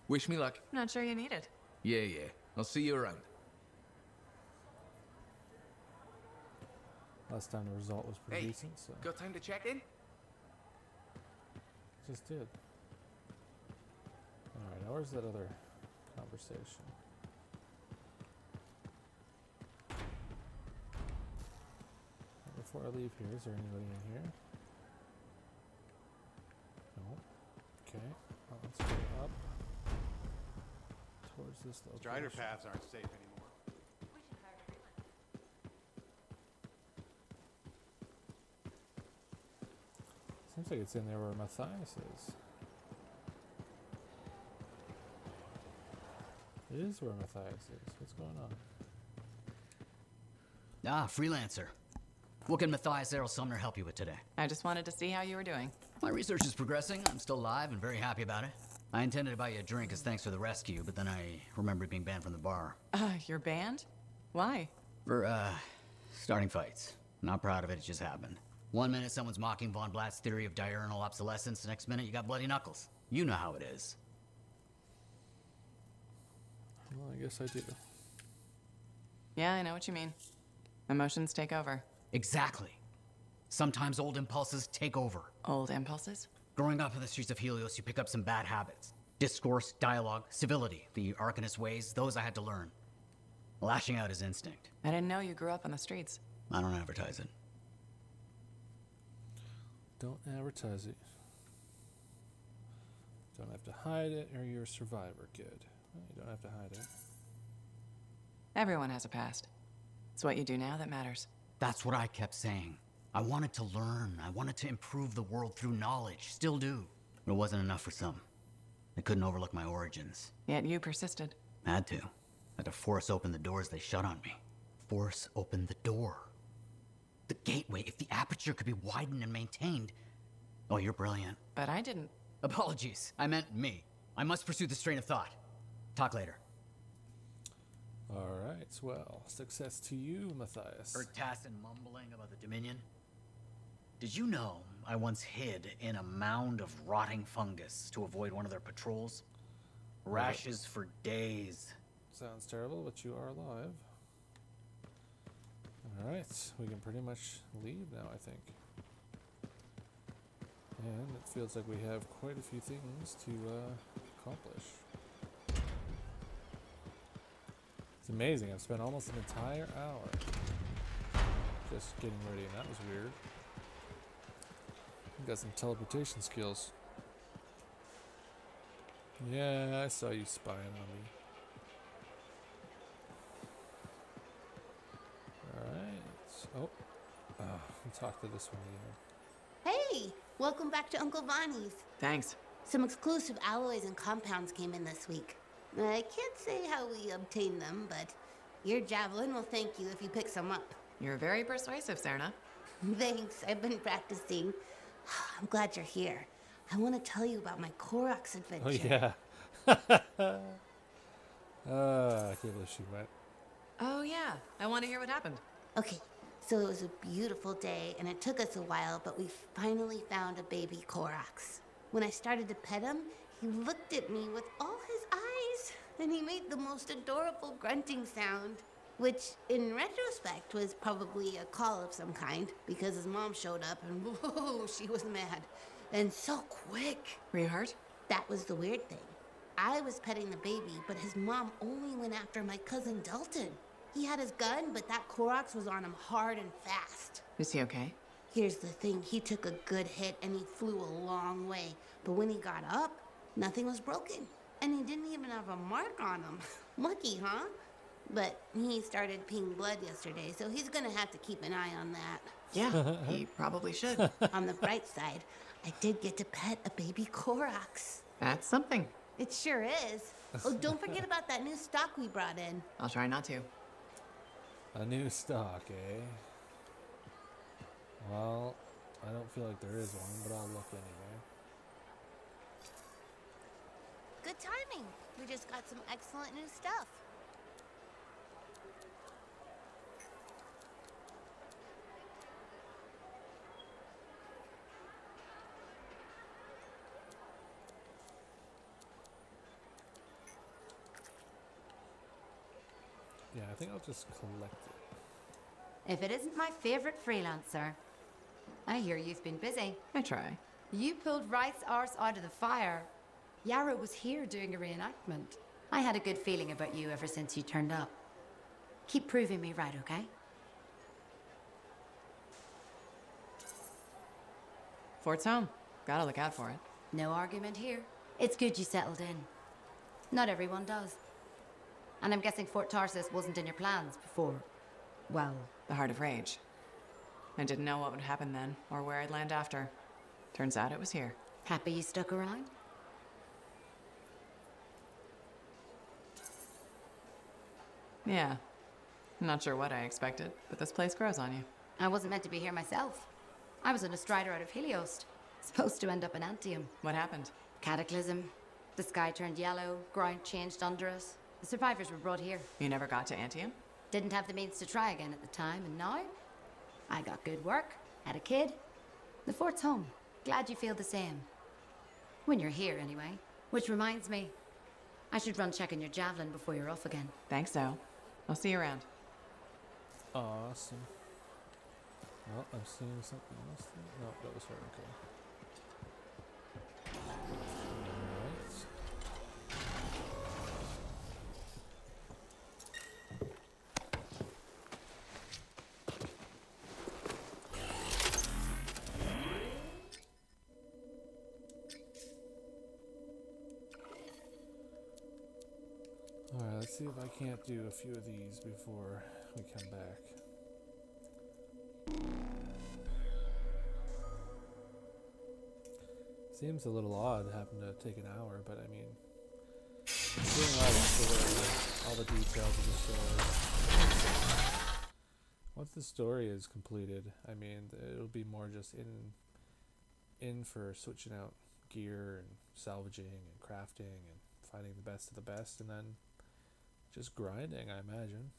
Wish me luck. Not sure you need it. Yeah. I'll see you around. Last time the result was pretty decent, so. Got time to check in? Just did. Alright, now where's that other conversation? Before I leave here, is there anybody in here? No. Okay. Well, let's go up towards this location. Strider paths aren't safe anymore. Seems like it's in there where Matthias is. It is where Matthias is. What's going on? Ah, freelancer. What can Matthias Errol Sumner help you with today? I just wanted to see how you were doing. My research is progressing. I'm still alive and very happy about it. I intended to buy you a drink as thanks for the rescue, but then I remembered being banned from the bar. You're banned? Why? For, starting fights. Not proud of it, it just happened. One minute someone's mocking Von Blatt's theory of diurnal obsolescence, the next minute you got bloody knuckles. You know how it is. Well, I guess I do. Yeah, I know what you mean. Emotions take over. Exactly. Sometimes old impulses take over. Old impulses? Growing up in the streets of Helios, you pick up some bad habits. Discourse, dialogue, civility, the Arcanist ways, those I had to learn. Lashing out is instinct. I didn't know you grew up on the streets. I don't advertise it. Don't advertise it. Don't have to hide it, or you're a survivor. Good. Well, you don't have to hide it. Everyone has a past. It's what you do now that matters. That's what I kept saying. I wanted to learn. I wanted to improve the world through knowledge. Still do. But it wasn't enough for some. They couldn't overlook my origins. Yet you persisted. Had to. Had to force open the doors they shut on me. Force open the door. The gateway, if the aperture could be widened and maintained. Oh, you're brilliant. But I didn't. Apologies. I meant me. I must pursue this train of thought. Talk later. Alright, well, success to you, Matthias. Heard Tassin mumbling about the Dominion? Did you know I once hid in a mound of rotting fungus to avoid one of their patrols? Rashes for days. Sounds terrible, but you are alive. Alright, we can pretty much leave now, I think. And it feels like we have quite a few things to accomplish. It's amazing, I've spent almost an entire hour just getting ready, and that was weird. I've got some teleportation skills. Yeah, I saw you spying on me. Alright, we'll talk to this one again. Hey, welcome back to Uncle Vonnie's. Thanks. Some exclusive alloys and compounds came in this week. I can't say how we obtained them, but your javelin will thank you if you pick some up. You're very persuasive, Serna. Thanks, I've been practicing. I'm glad you're here. I want to tell you about my Koroks adventure. Oh, yeah. I can't believe she went. Oh, yeah. I want to hear what happened. Okay, so it was a beautiful day, and it took us a while, but we finally found a baby Koroks. When I started to pet him, he looked at me with all his eyes, and he made the most adorable grunting sound, which, in retrospect, was probably a call of some kind, because his mom showed up, and whoa, she was mad. And so quick. Were you hurt? That was the weird thing. I was petting the baby, but his mom only went after my cousin Dalton. He had his gun, but that Koroks was on him hard and fast. Is he okay? Here's the thing, he took a good hit and he flew a long way. But when he got up, nothing was broken. And he didn't even have a mark on him. Lucky, huh? But he started peeing blood yesterday, so he's gonna have to keep an eye on that. Yeah, he probably should. On the bright side, I did get to pet a baby Koroks. That's something. It sure is. Oh, don't forget about that new stock we brought in. I'll try not to. A new stock, eh? Well, I don't feel like there is one, but I'll look anyway. Good timing. We just got some excellent new stuff. Yeah, I think I'll just collect it. If it isn't my favorite freelancer. I hear you've been busy. I try. You pulled Wright's arse out of the fire. Yarrow was here doing a reenactment. I had a good feeling about you ever since you turned up. Keep proving me right, okay? Fort's home. Gotta look out for it. No argument here. It's good you settled in. Not everyone does. And I'm guessing Fort Tarsis wasn't in your plans before, well... The Heart of Rage. I didn't know what would happen then, or where I'd land after. Turns out it was here. Happy you stuck around? Yeah. Not sure what I expected, but this place grows on you. I wasn't meant to be here myself. I was on a strider out of Heliost. Supposed to end up in Anthem. What happened? Cataclysm. The sky turned yellow, ground changed under us. The survivors were brought here. You never got to Anthem? Didn't have the means to try again at the time, and now I got good work, had a kid. The fort's home. Glad you feel the same. When you're here, anyway. Which reminds me, I should run checking your javelin before you're off again. Thanks, though. I'll see you around. Awesome. Well, I'm seeing something else there. No, that was her, okay. Alright, let's see if I can't do a few of these before we come back. Seems a little odd having to take an hour, but I mean, seeing all the story, all the details of the story. Once the story is completed, I mean, it'll be more just in for switching out gear and salvaging and crafting and finding the best of the best, and then just grinding, I imagine.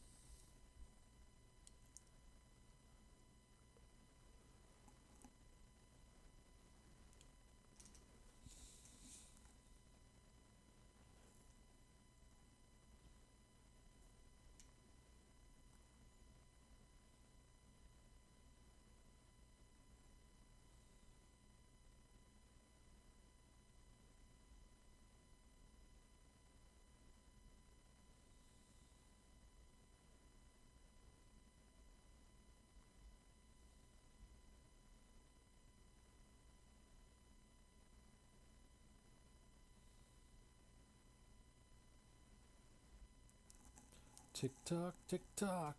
Tick tock, tick tock.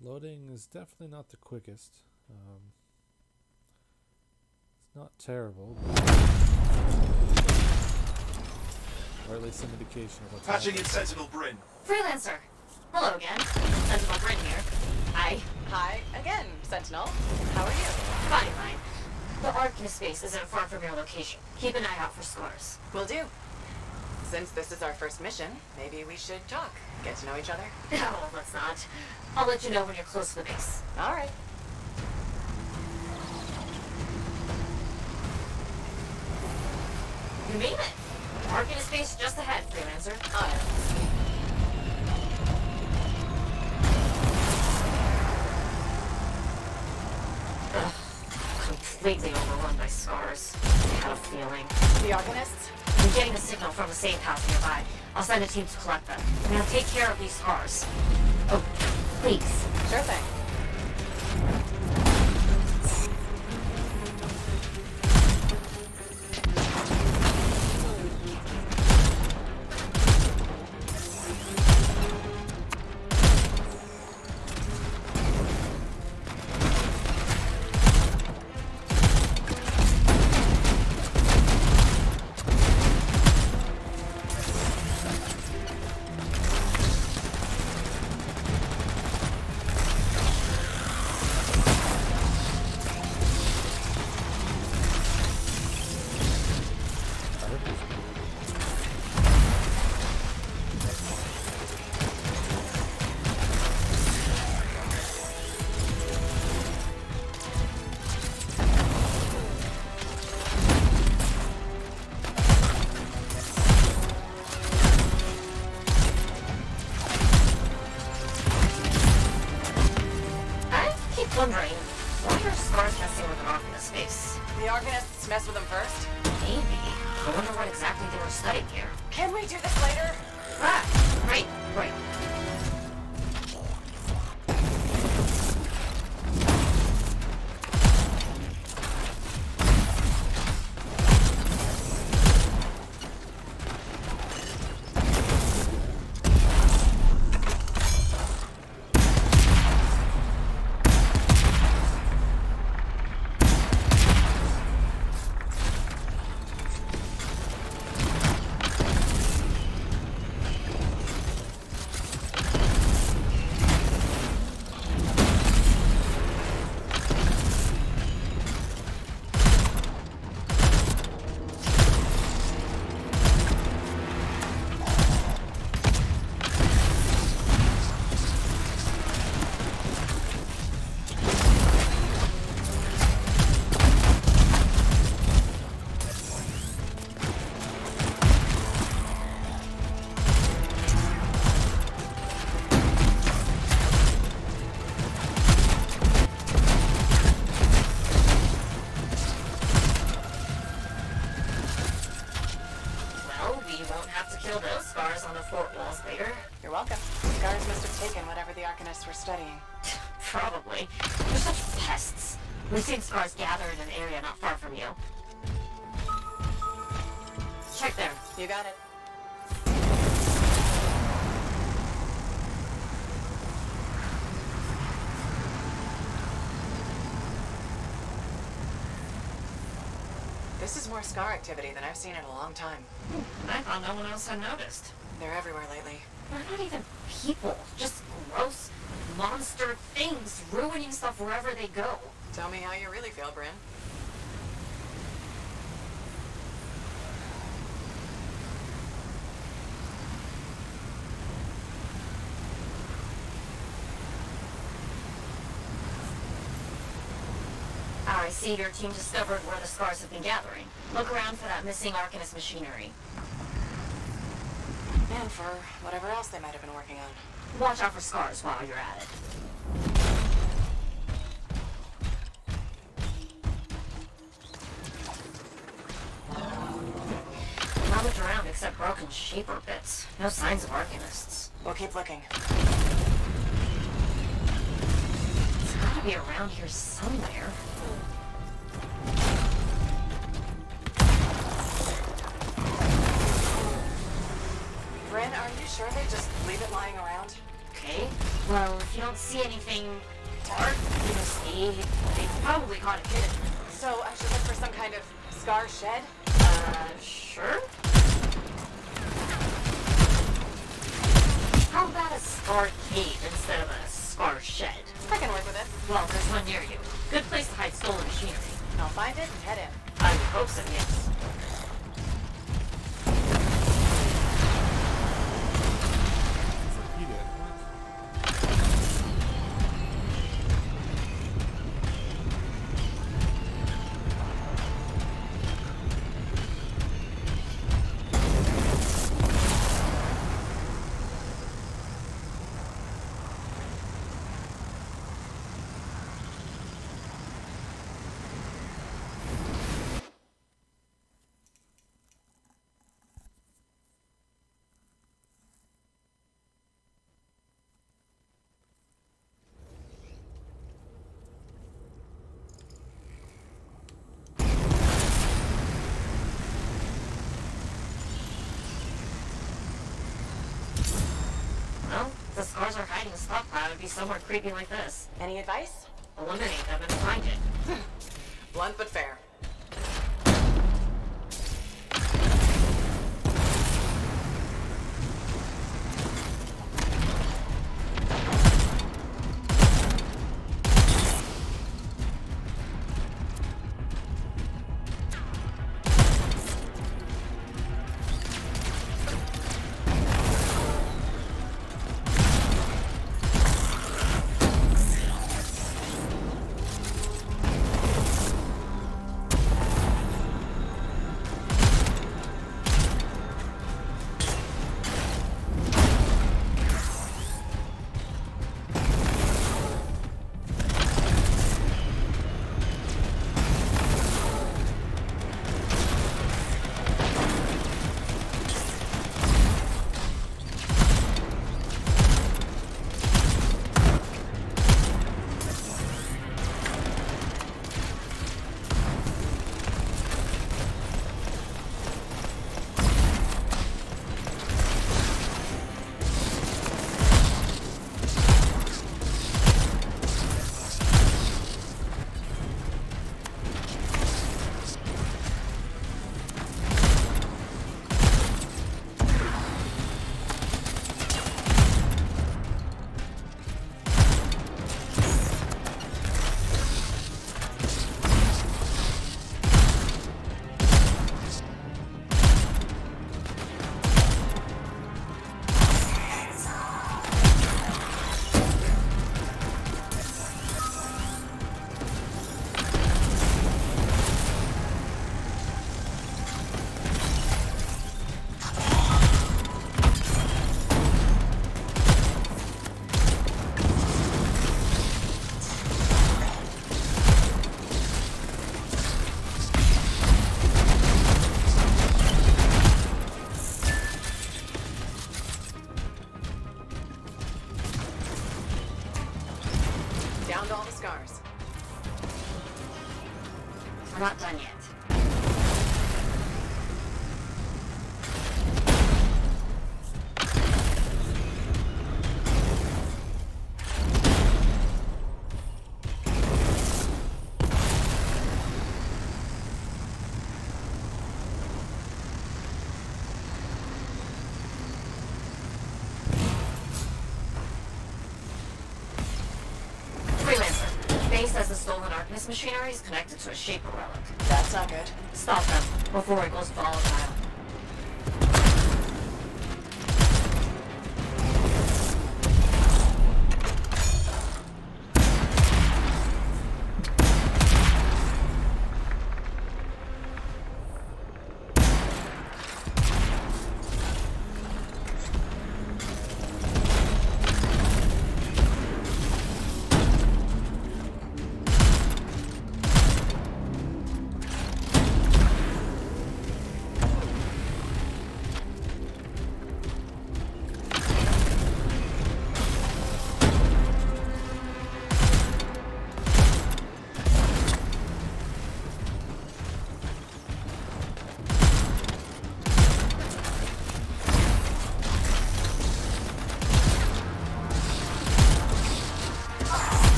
Loading is definitely not the quickest. It's not terrible, or at least some indication of what's Patching happening. in Sentinel Bryn. Freelancer. Hello again. Sentinel Bryn here. Hi. Hi again, Sentinel. How are you? Fine, fine. The Arcanist base isn't far from your location. Keep an eye out for scars. Will do. Since this is our first mission, maybe we should talk. Get to know each other. No, let's not. I'll let you know when you're close to the base. All right. You made it. Arcanist base just ahead, Freelancer. Oh, Ugh. Completely overrun by scars. I had a feeling. The Arcanists? I'm getting a signal from a safe house nearby. I'll send a team to collect them. Now take care of these scars. Oh, please. Sure thing. Wondering, why are scars messing with an Arcanist space? The Arcanists mess with them first? Maybe. I wonder what exactly they were studying here. Can we do this later? Ah, right, right. We're studying. Probably. They're such pests. We've seen scars gather in an area not far from you. Check there. You got it. This is more scar activity than I've seen in a long time. I thought no one else had noticed. They're everywhere lately. They're not even people, just gross monster things ruining stuff wherever they go. Tell me how you really feel, Bryn. I see your team discovered where the scars have been gathering. Look around for that missing Arcanist machinery. And for whatever else they might have been working on. Watch out for scars while you're at it. Not much around except broken shaper bits. No signs of Arcanists. We'll keep looking. It's gotta be around here somewhere. Bryn, are you sure they just leave it lying around? Okay. Well, if you don't see anything dark, you know, they probably caught a kid. So I should look for some kind of scar shed? Sure. How about a scar cave instead of a scar shed? I can work with it. Well, there's one near you. Good place to hide stolen machinery. I'll find it and head in. I would hope so, yes. He did. Well, if the scars are hiding a stockpile, it'd be somewhere creepy like this. Any advice? Eliminate them and find it. Blunt but fair. This machinery is connected to a Shaper relic. That's not good. Stop them before it goes volatile.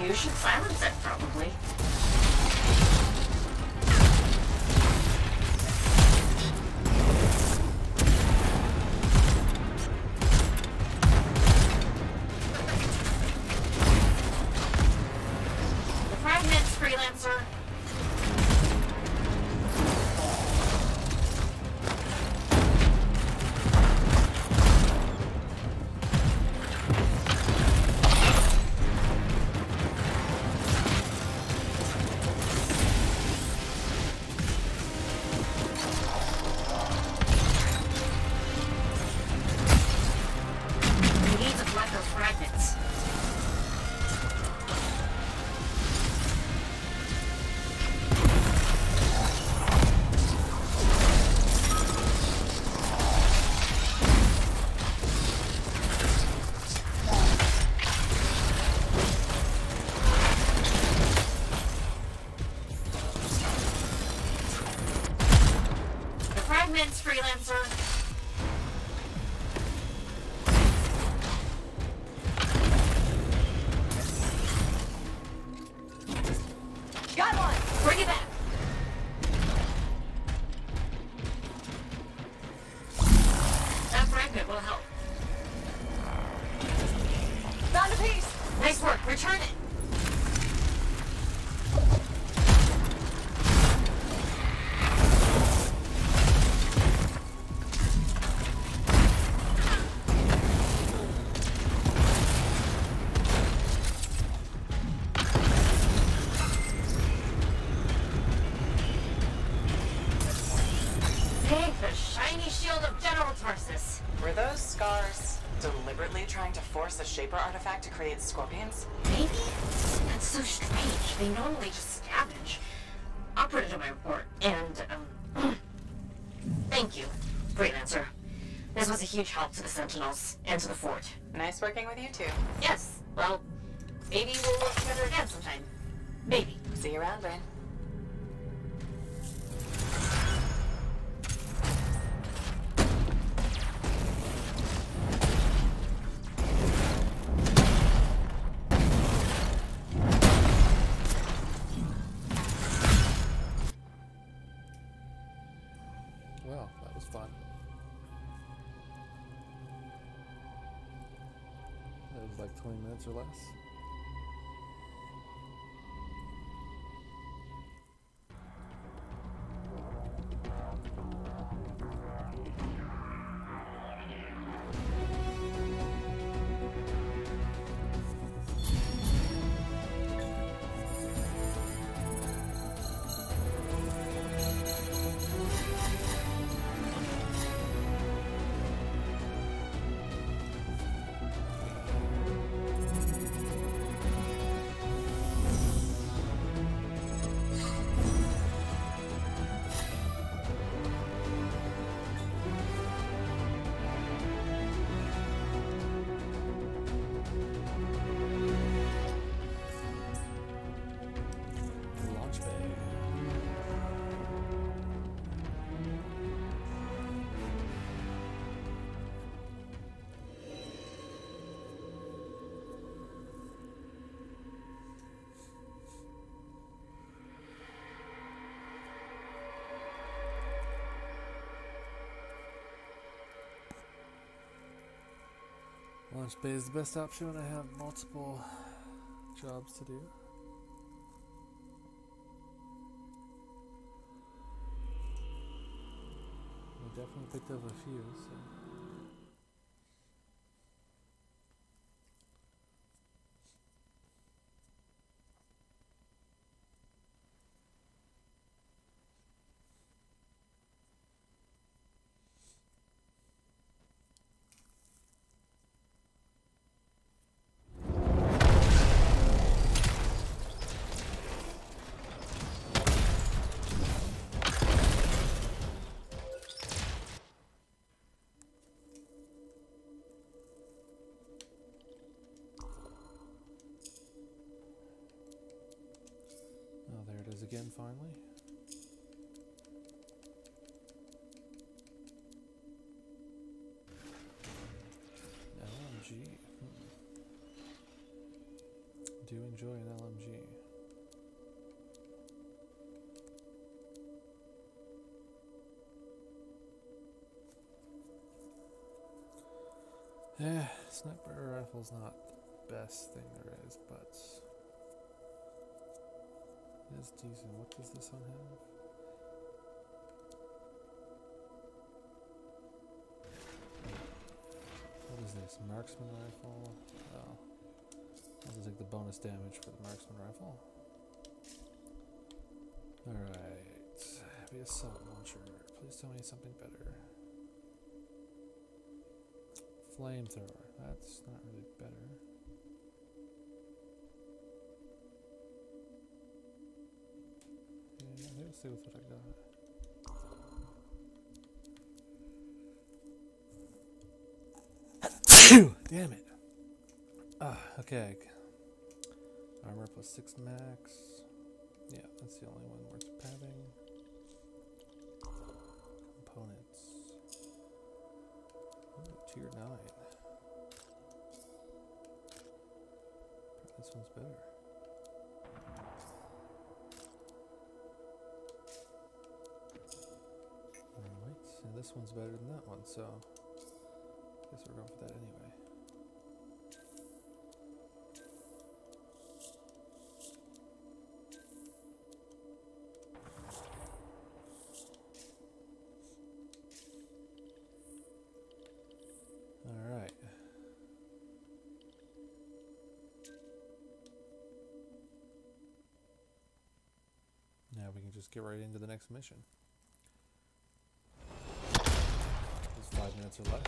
You should silence it, probably. The fragments, Freelancer. Freelancer. Got one! Bring it back! That fragment will help. Found a piece! Nice work, return it! Were those scars deliberately trying to force a Shaper artifact to create scorpions? Maybe? That's so strange. They normally just scavenge. I'll put it in my report. And, thank you, Freelancer. This was a huge help to the Sentinels and to the fort. Nice working with you two. Yes. Well, maybe we'll work together again sometime. Maybe. See you around, Brain. Well, that was fun. That was like 20 minutes or less. Launch bay is the best option when I have multiple jobs to do. I definitely picked up a few, so. Again, finally. LMG. Do enjoy an LMG. Yeah, sniper rifle's not the best thing there is, but it's decent. What does this one have? What is this? Marksman rifle? Oh. I'll just take the bonus damage for the marksman rifle. Alright. Heavy assault launcher. Please tell me something better. Flamethrower. That's not really better. Let's see what I got. Damn it. Okay. Armor plus 6 max. Yeah, that's the only one worth padding. Components. Ooh, tier 9. This one's better. And this one's better than that one, so I guess we're going for that anyway. Alright. Now we can just get right into the next mission. 5 minutes or less.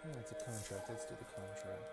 Yeah, it's a contract. Let's do the contract.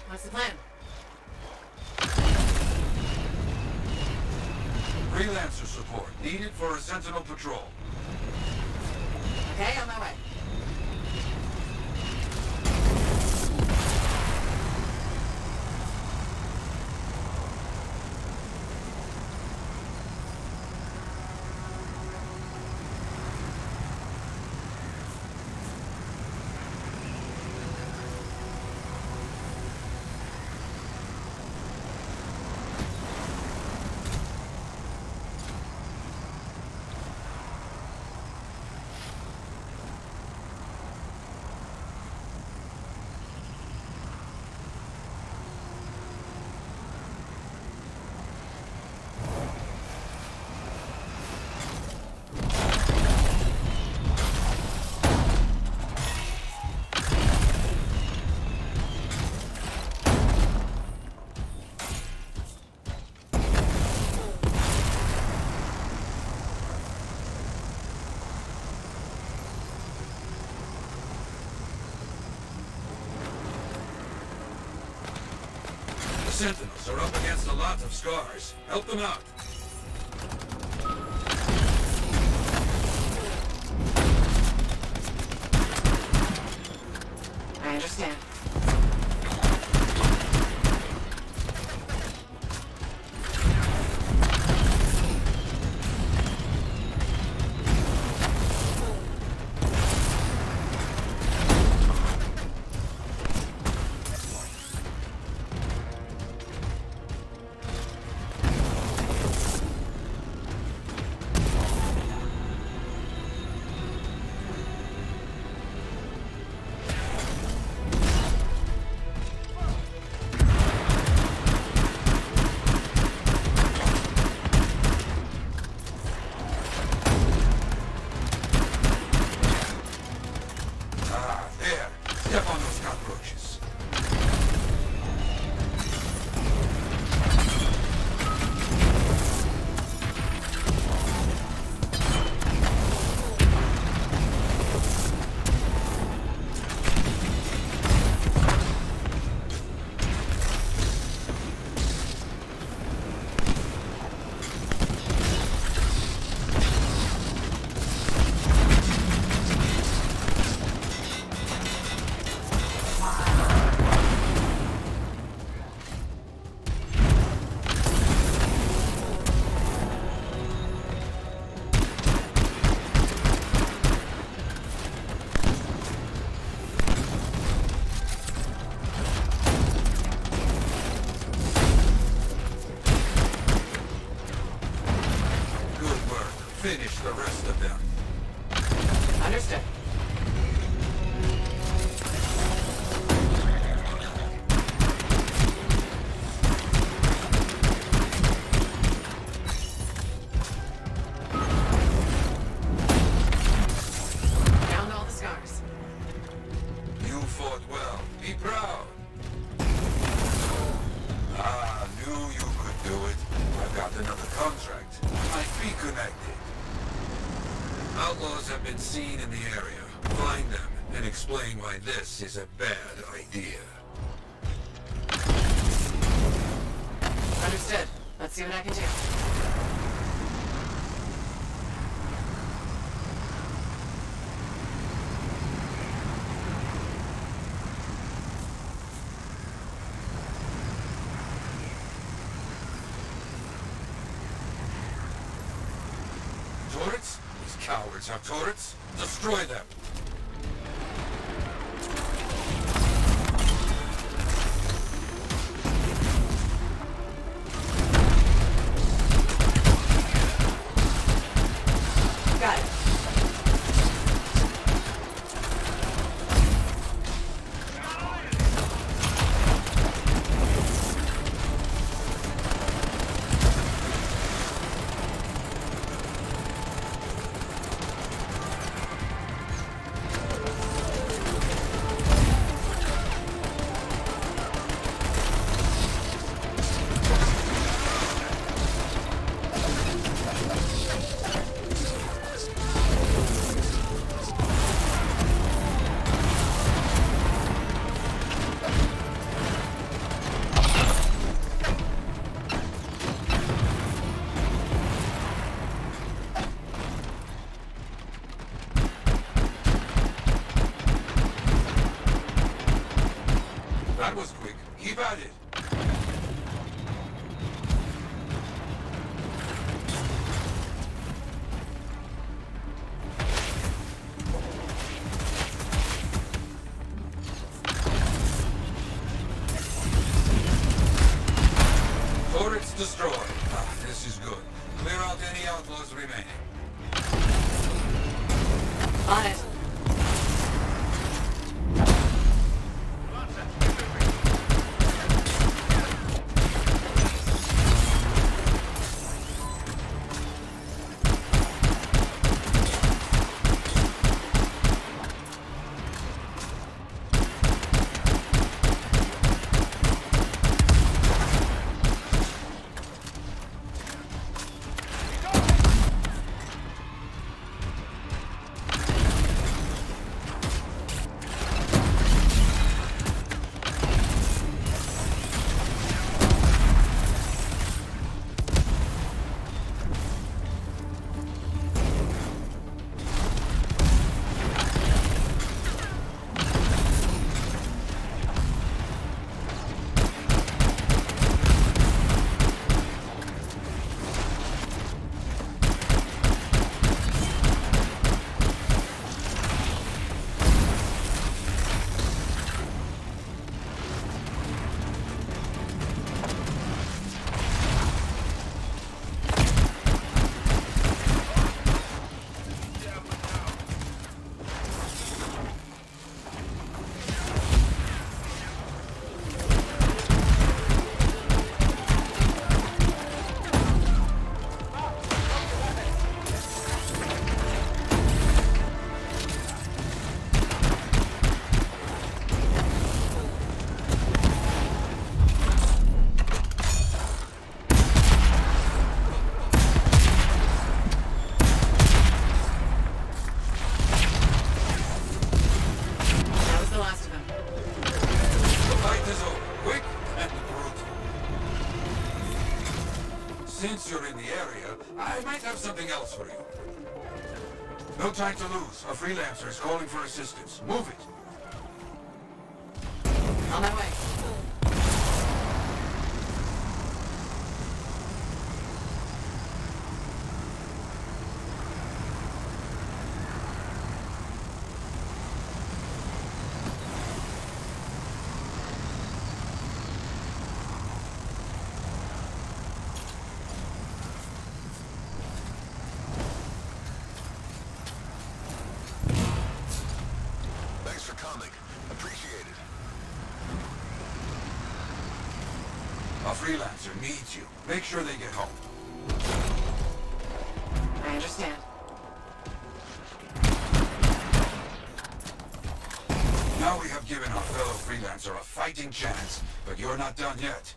What's the plan? Freelancer support needed for a Sentinel patrol. Okay, on my way. Sentinels are up against a lot of scars. Help them out. I understand. Finish the rest of them. Understood. Found all the scars. You fought well. Be proud. Ah, knew you could do it. I've got another contract. Might be connected. Outlaws have been seen in the area. Find them and explain why this is a bad idea. Understood. Let's see what I can do. Turrets? These cowards have turrets. Destroy them. Got it. That was quick. Keep at it. Turrets destroyed. Ah, this is good. Clear out any outlaws remaining. On it. Since you're in the area, I might have something else for you. No time to lose. A freelancer is calling for assistance. Move it. On my way. Thanks for coming. Appreciate it. A freelancer needs you. Make sure they get home. I understand. Now we have given our fellow freelancer a fighting chance, but you're not done yet.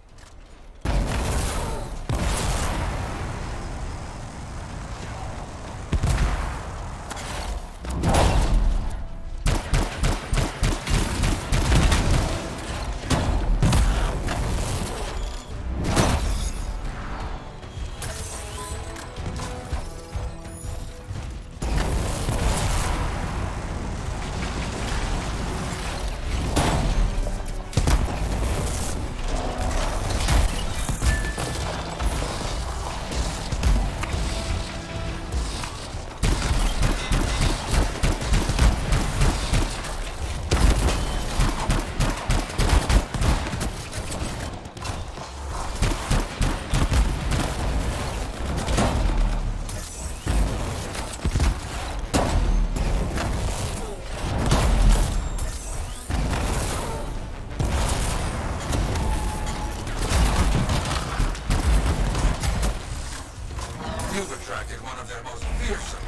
You've attracted one of their most fearsome.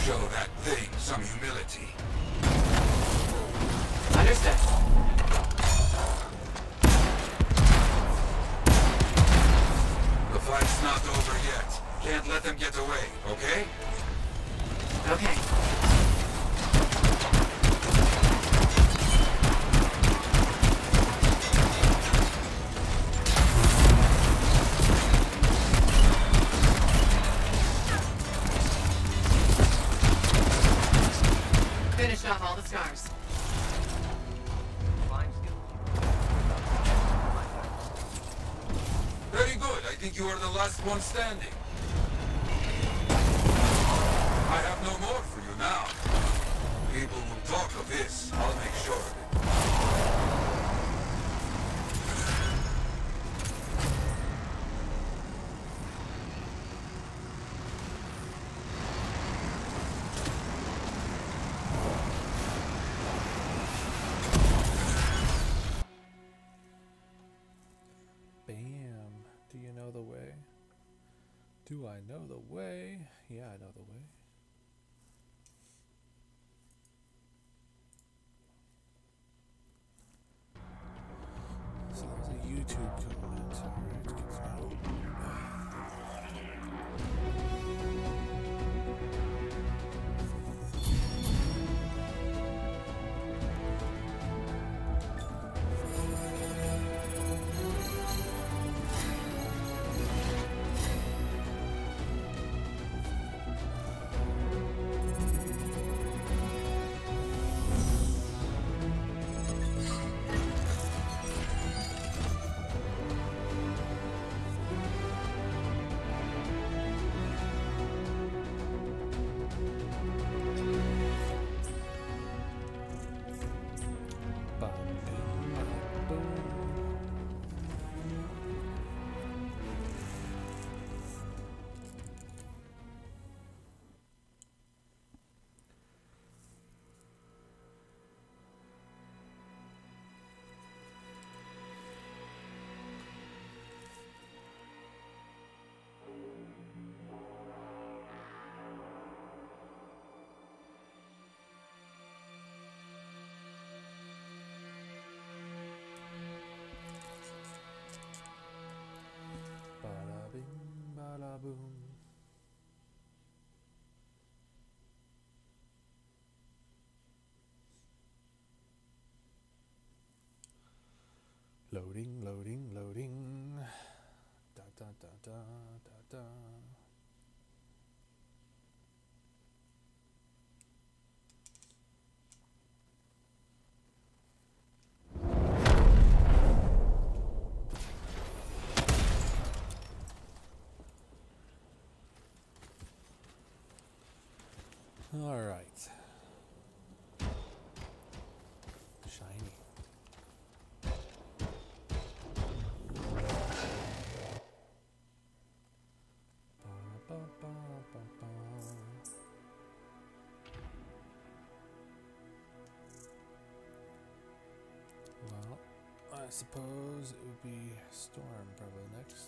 Show that thing some humility. Understood. The fight's not over yet. Can't let them get away, okay? Okay. Finished off all the scars. Very good. I think you are the last one standing. I have no more for you now. People will talk of this. I'll make sure of it. Bam. Do you know the way? Do I know the way? Yeah, I know the way. So that was a YouTube comment. Alright, good to know. Bada bing, bada boom. Loading, loading, loading. Da da da da da da. I suppose it would be Storm probably next.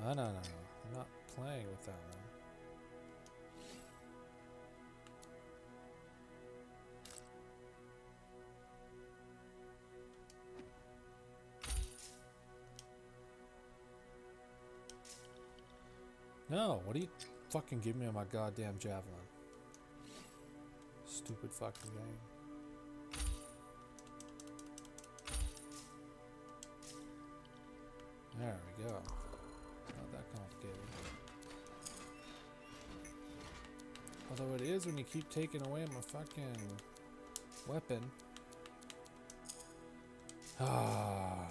No, no, no. I'm not playing with that one. No, what do you fucking give me on my goddamn javelin? Stupid fucking game. There we go. Not that complicated. Although it is when you keep taking away my fucking weapon. Ah.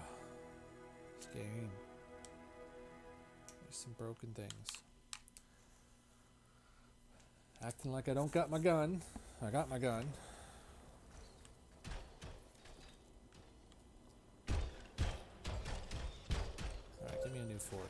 This game. There's some broken things. Acting like I don't got my gun. I got my gun. Alright, give me a new forge.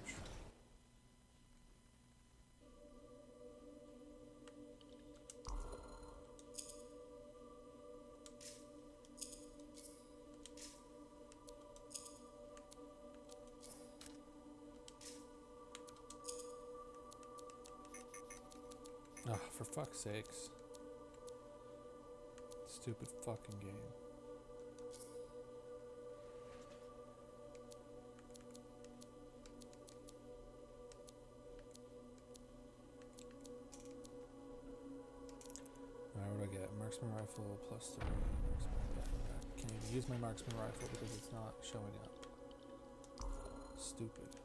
Ah, for fuck's sakes. Stupid fucking game. Alright, what do I get? Marksman rifle plus 3. I can't even use my marksman rifle because it's not showing up. Stupid.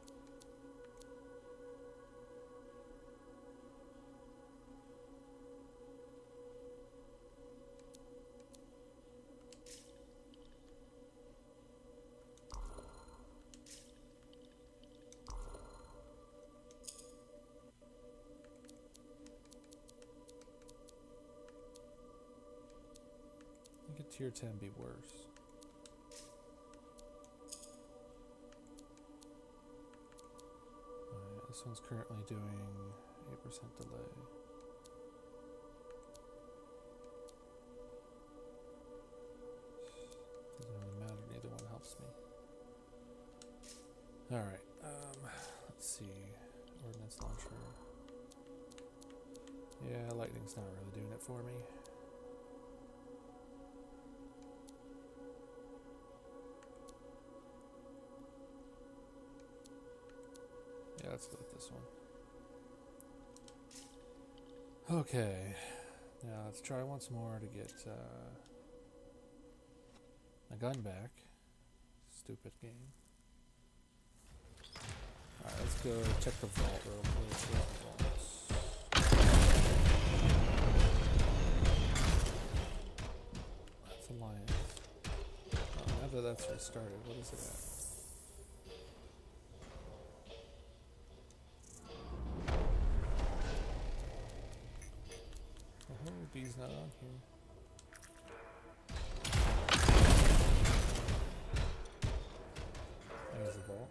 Tier 10 be worse. Alright, this one's currently doing 8% delay. Doesn't really matter, neither one helps me. Alright, let's see. Ordnance launcher. Yeah, lightning's not really doing it for me. Yeah, let's go with this one. Okay. Now let's try once more to get my gun back. Stupid game. Alright, let's go check the vault real quick. Where's the vaults? That's Alliance. Oh, now that that's restarted, what is it at? B's not on here. There's the vault.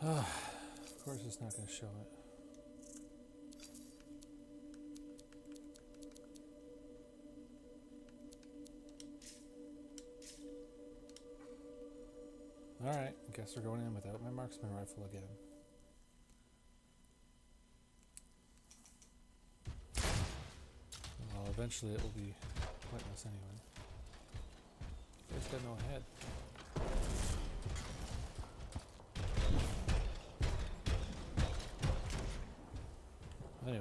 Of course it's not going to show it. Alright, guess we're going in without my marksman rifle again. Well, eventually it will be pointless anyway. You guys got no head. Anyway.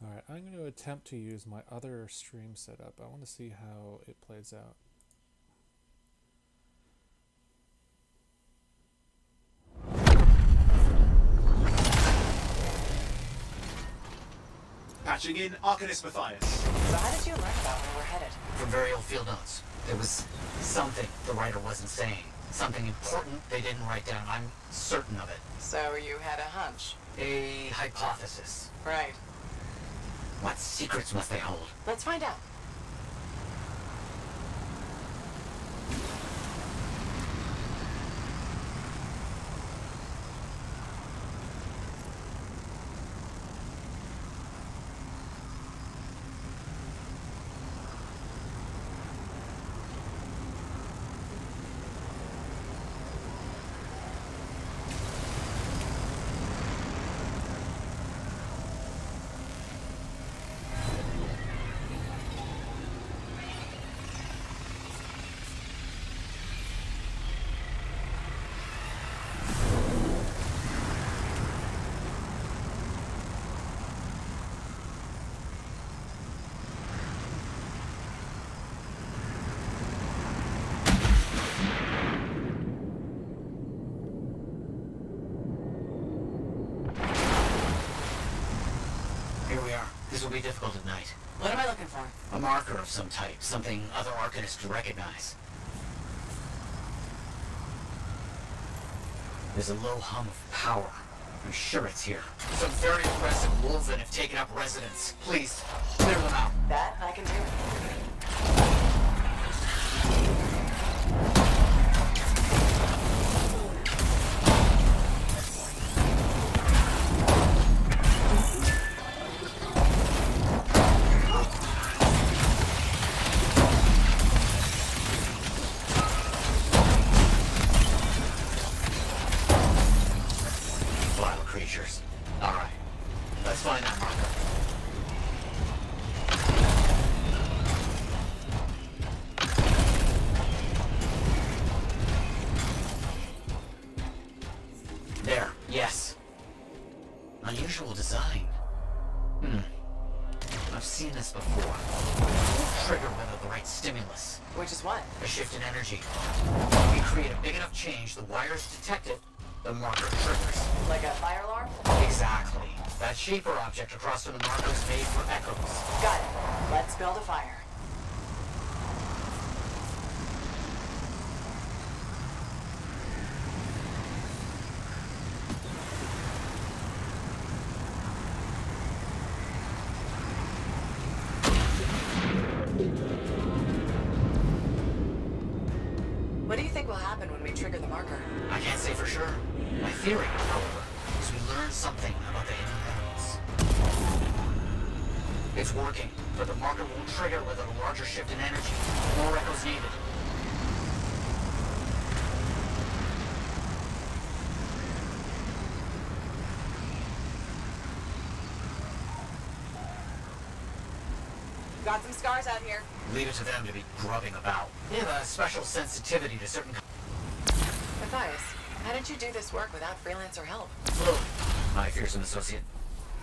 Alright, I'm going to attempt to use my other stream setup. I want to see how it plays out. Patching in Arcanist Matthias. So how did you learn about where we're headed? From very old field notes. There was something the writer wasn't saying. Something important they didn't write down. I'm certain of it. So you had a hunch? A hypothesis. Right. What secrets must they hold? Let's find out. This will be difficult at night. What am I looking for? A marker of some type, something other Arcanists could recognize. There's a low hum of power. I'm sure it's here. Some very aggressive wolven have taken up residence. Please, clear them out. That I can do. Creatures. All right. Let's find that marker. seen this before. Trigger whether the right stimulus. Which is what? A shift in energy. When we create a big enough change, the wires detect it, the marker triggers. Like a fire alarm? Exactly. That shape or object across from the marker is made for echoes. Got it. Let's build a fire. What do you think will happen when we trigger the marker? I can't say for sure. My theory, however, is we learn something about the hidden moons. It's working, but the marker won't trigger without a larger shift in energy. More echoes needed. Got some scars out here. Leave it to them to be grubbing about. They have a special sensitivity to certain... Matthias, how did you do this work without freelancer help? Slowly, my fearsome associate.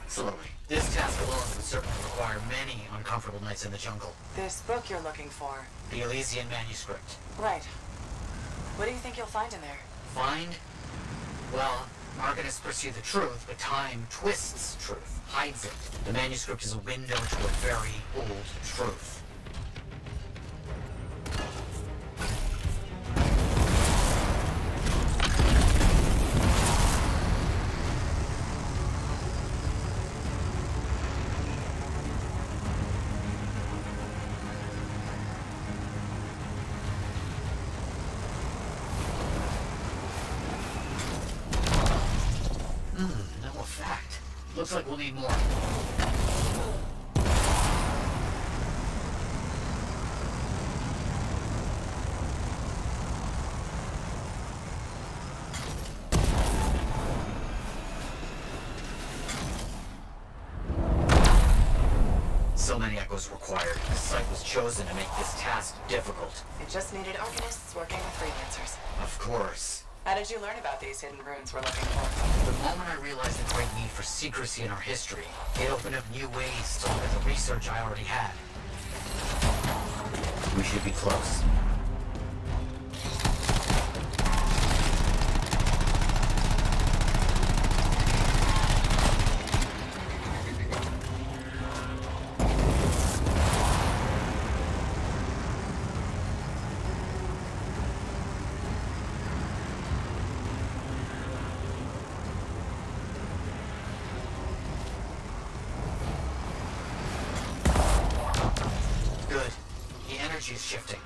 Slowly. This task alone would certainly require many uncomfortable nights in the jungle. This book you're looking for. The Elysian manuscript. Right. What do you think you'll find in there? Find? Well, Arcanists pursue the truth, but time twists truth, hides it. The manuscript is a window to a very old truth. No effect. Looks like we'll need more. So many echoes required. The site was chosen to make this task difficult. It just needed Arcanists working with freelancers. Of course. How did you learn about these hidden runes we're looking for? The moment I realized the great need for secrecy in our history, it opened up new ways to look at the research I already had. We should be close. Good. The energy is shifting.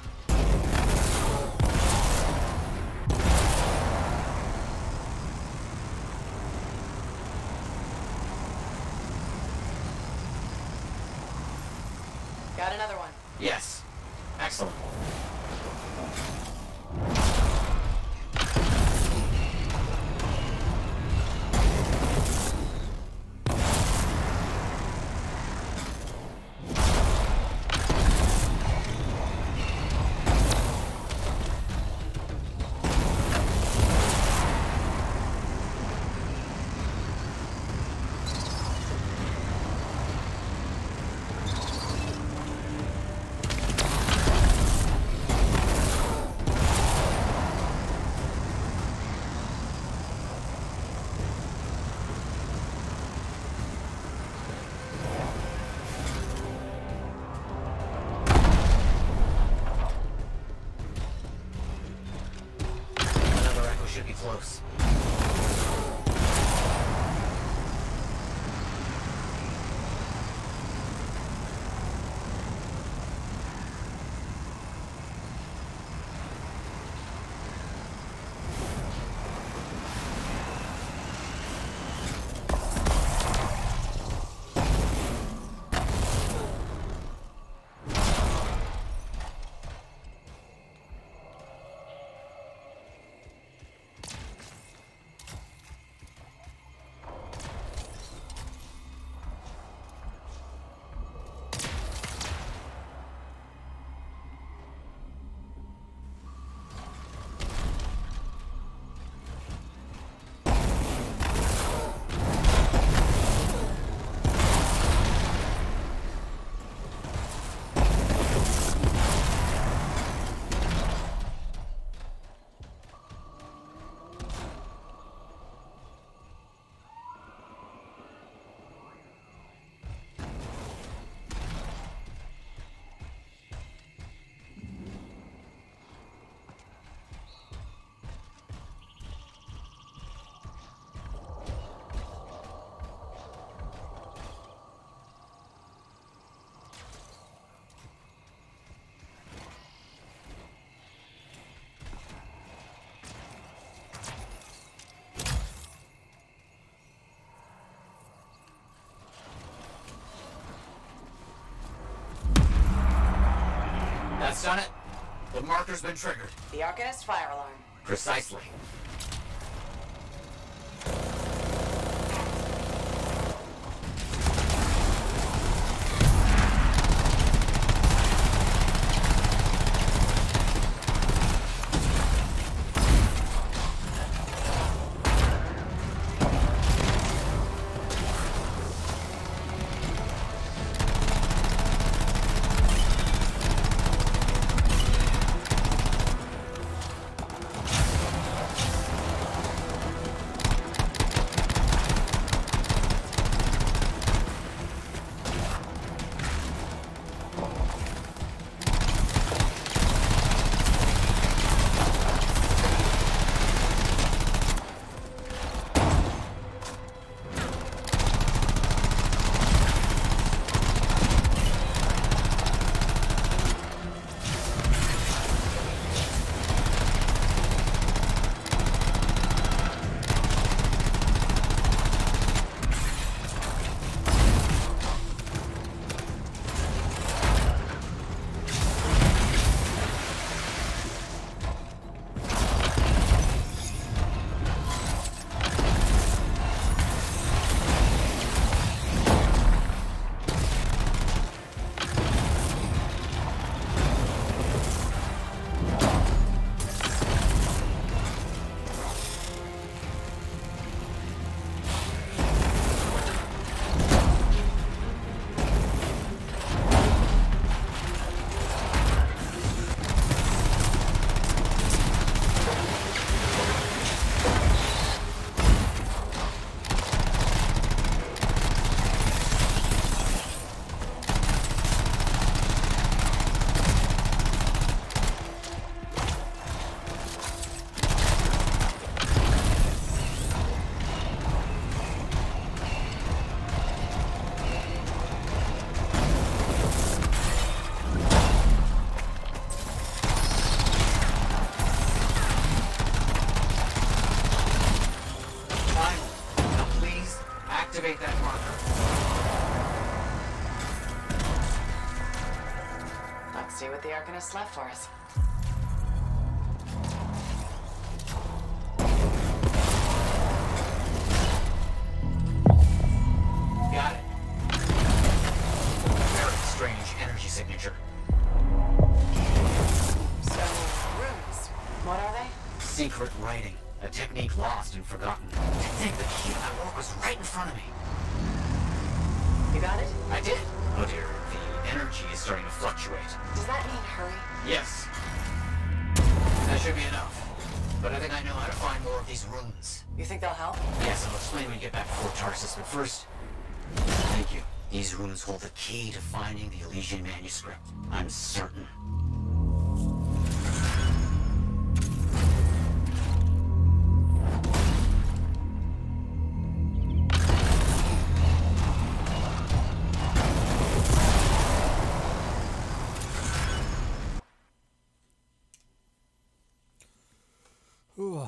Got another one. Yes. Excellent. That's done it. The marker's been triggered. The Arcanist fire alarm. Precisely. Activate that marker. Let's see what the Arcanist left for us. Got it. Very strange energy signature. So, runes. What are they? Secret writing. A technique lost and forgotten. To think the key to my work was right in front of me. You got it? I did. Oh dear, the energy is starting to fluctuate. Does that mean hurry? Yes. That should be enough. But I think I know how to find more of these runes. You think they'll help? Yes, I'll explain when we get back before Tarsus, but first... Thank you. These runes hold the key to finding the Elysian manuscript. I'm certain. Ooh.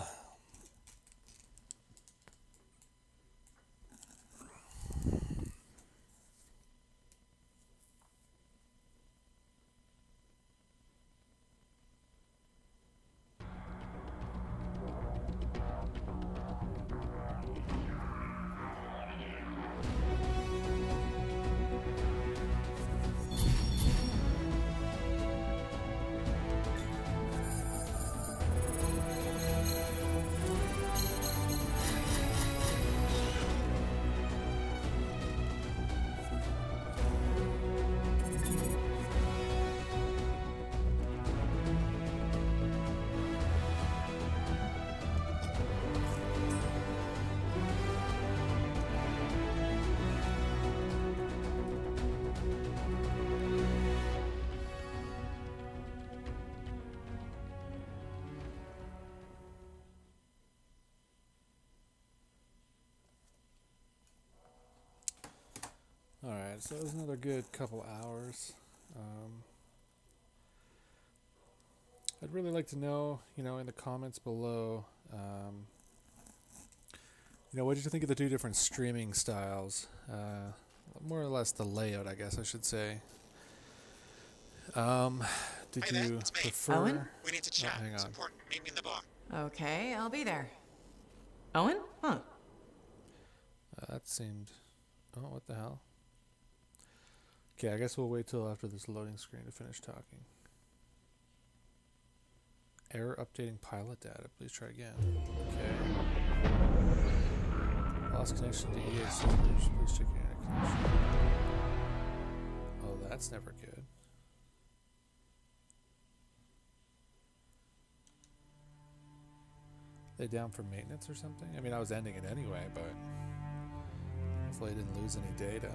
Alright, so it was another good couple hours. I'd really like to know, in the comments below, what did you think of the two different streaming styles? More or less the layout, I guess I should say. Did Hey there, you it's me. prefer? Owen? We need to chat. Oh, hang It's on. important. Meet me in the bar. Okay, I'll be there. Owen? Huh. That seemed. Oh, what the hell? Okay, I guess we'll wait till after this loading screen to finish talking. Error updating pilot data. Please try again. Okay. Lost connection to EA servers. Please check your internet connection. Oh, that's never good. They down for maintenance or something? I mean, I was ending it anyway, but hopefully I didn't lose any data.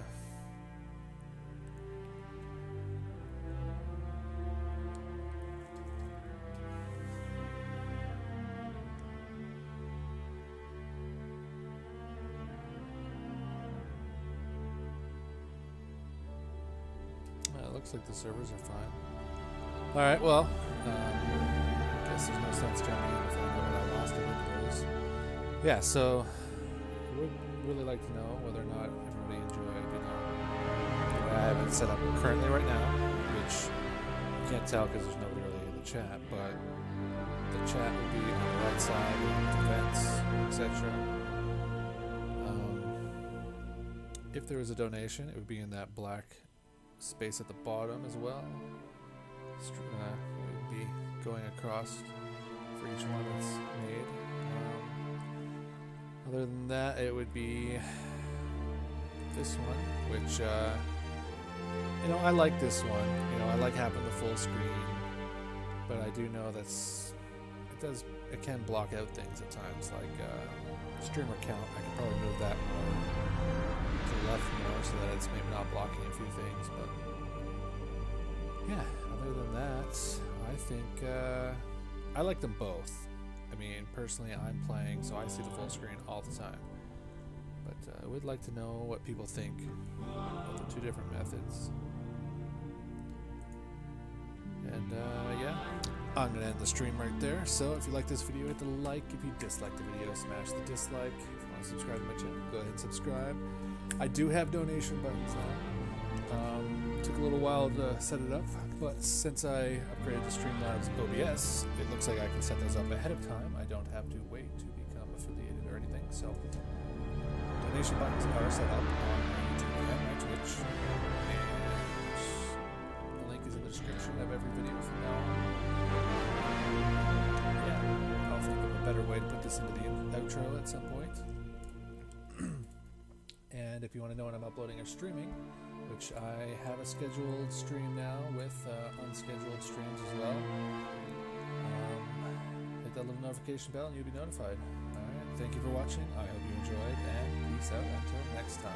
It looks like the servers are fine. Alright, well, guess there's no sense jumping in if I know what I lost or didn't lose. Yeah, so I would really like to know whether or not everybody enjoyed, the way I have it set up currently right now, which you can't tell because there's nobody really in the chat, but the chat would be on the right side with events, etc. If there was a donation, it would be in that black space at the bottom as well. It would be going across for each one that's made. Other than that, it would be this one, which I like this one. I like having the full screen, but I do know it can block out things at times, like streamer count. I could probably move that more to the left more so that it's maybe not blocking a few things, but yeah, other than that, I think I like them both. I mean, personally, I'm playing, so I see the full screen all the time, but I would like to know what people think of the two different methods. And yeah, I'm going to end the stream right there. So if you like this video, hit the like. If you dislike the video, smash the dislike. If you want to subscribe to my channel, go ahead and subscribe. I do have donation buttons now. Took a little while to set it up, but since I upgraded to Streamlabs OBS, it looks like I can set those up ahead of time. I don't have to wait to become affiliated or anything. So donation buttons are set up on my YouTube and my Twitch. And the link is in the description of every video from now on. Yeah, I'll think of a better way to put this into the outro at some point. And if you want to know when I'm uploading or streaming, which I have a scheduled stream now with unscheduled streams as well, hit that little notification bell and you'll be notified. Alright, thank you for watching. I hope you enjoyed, and peace out until next time.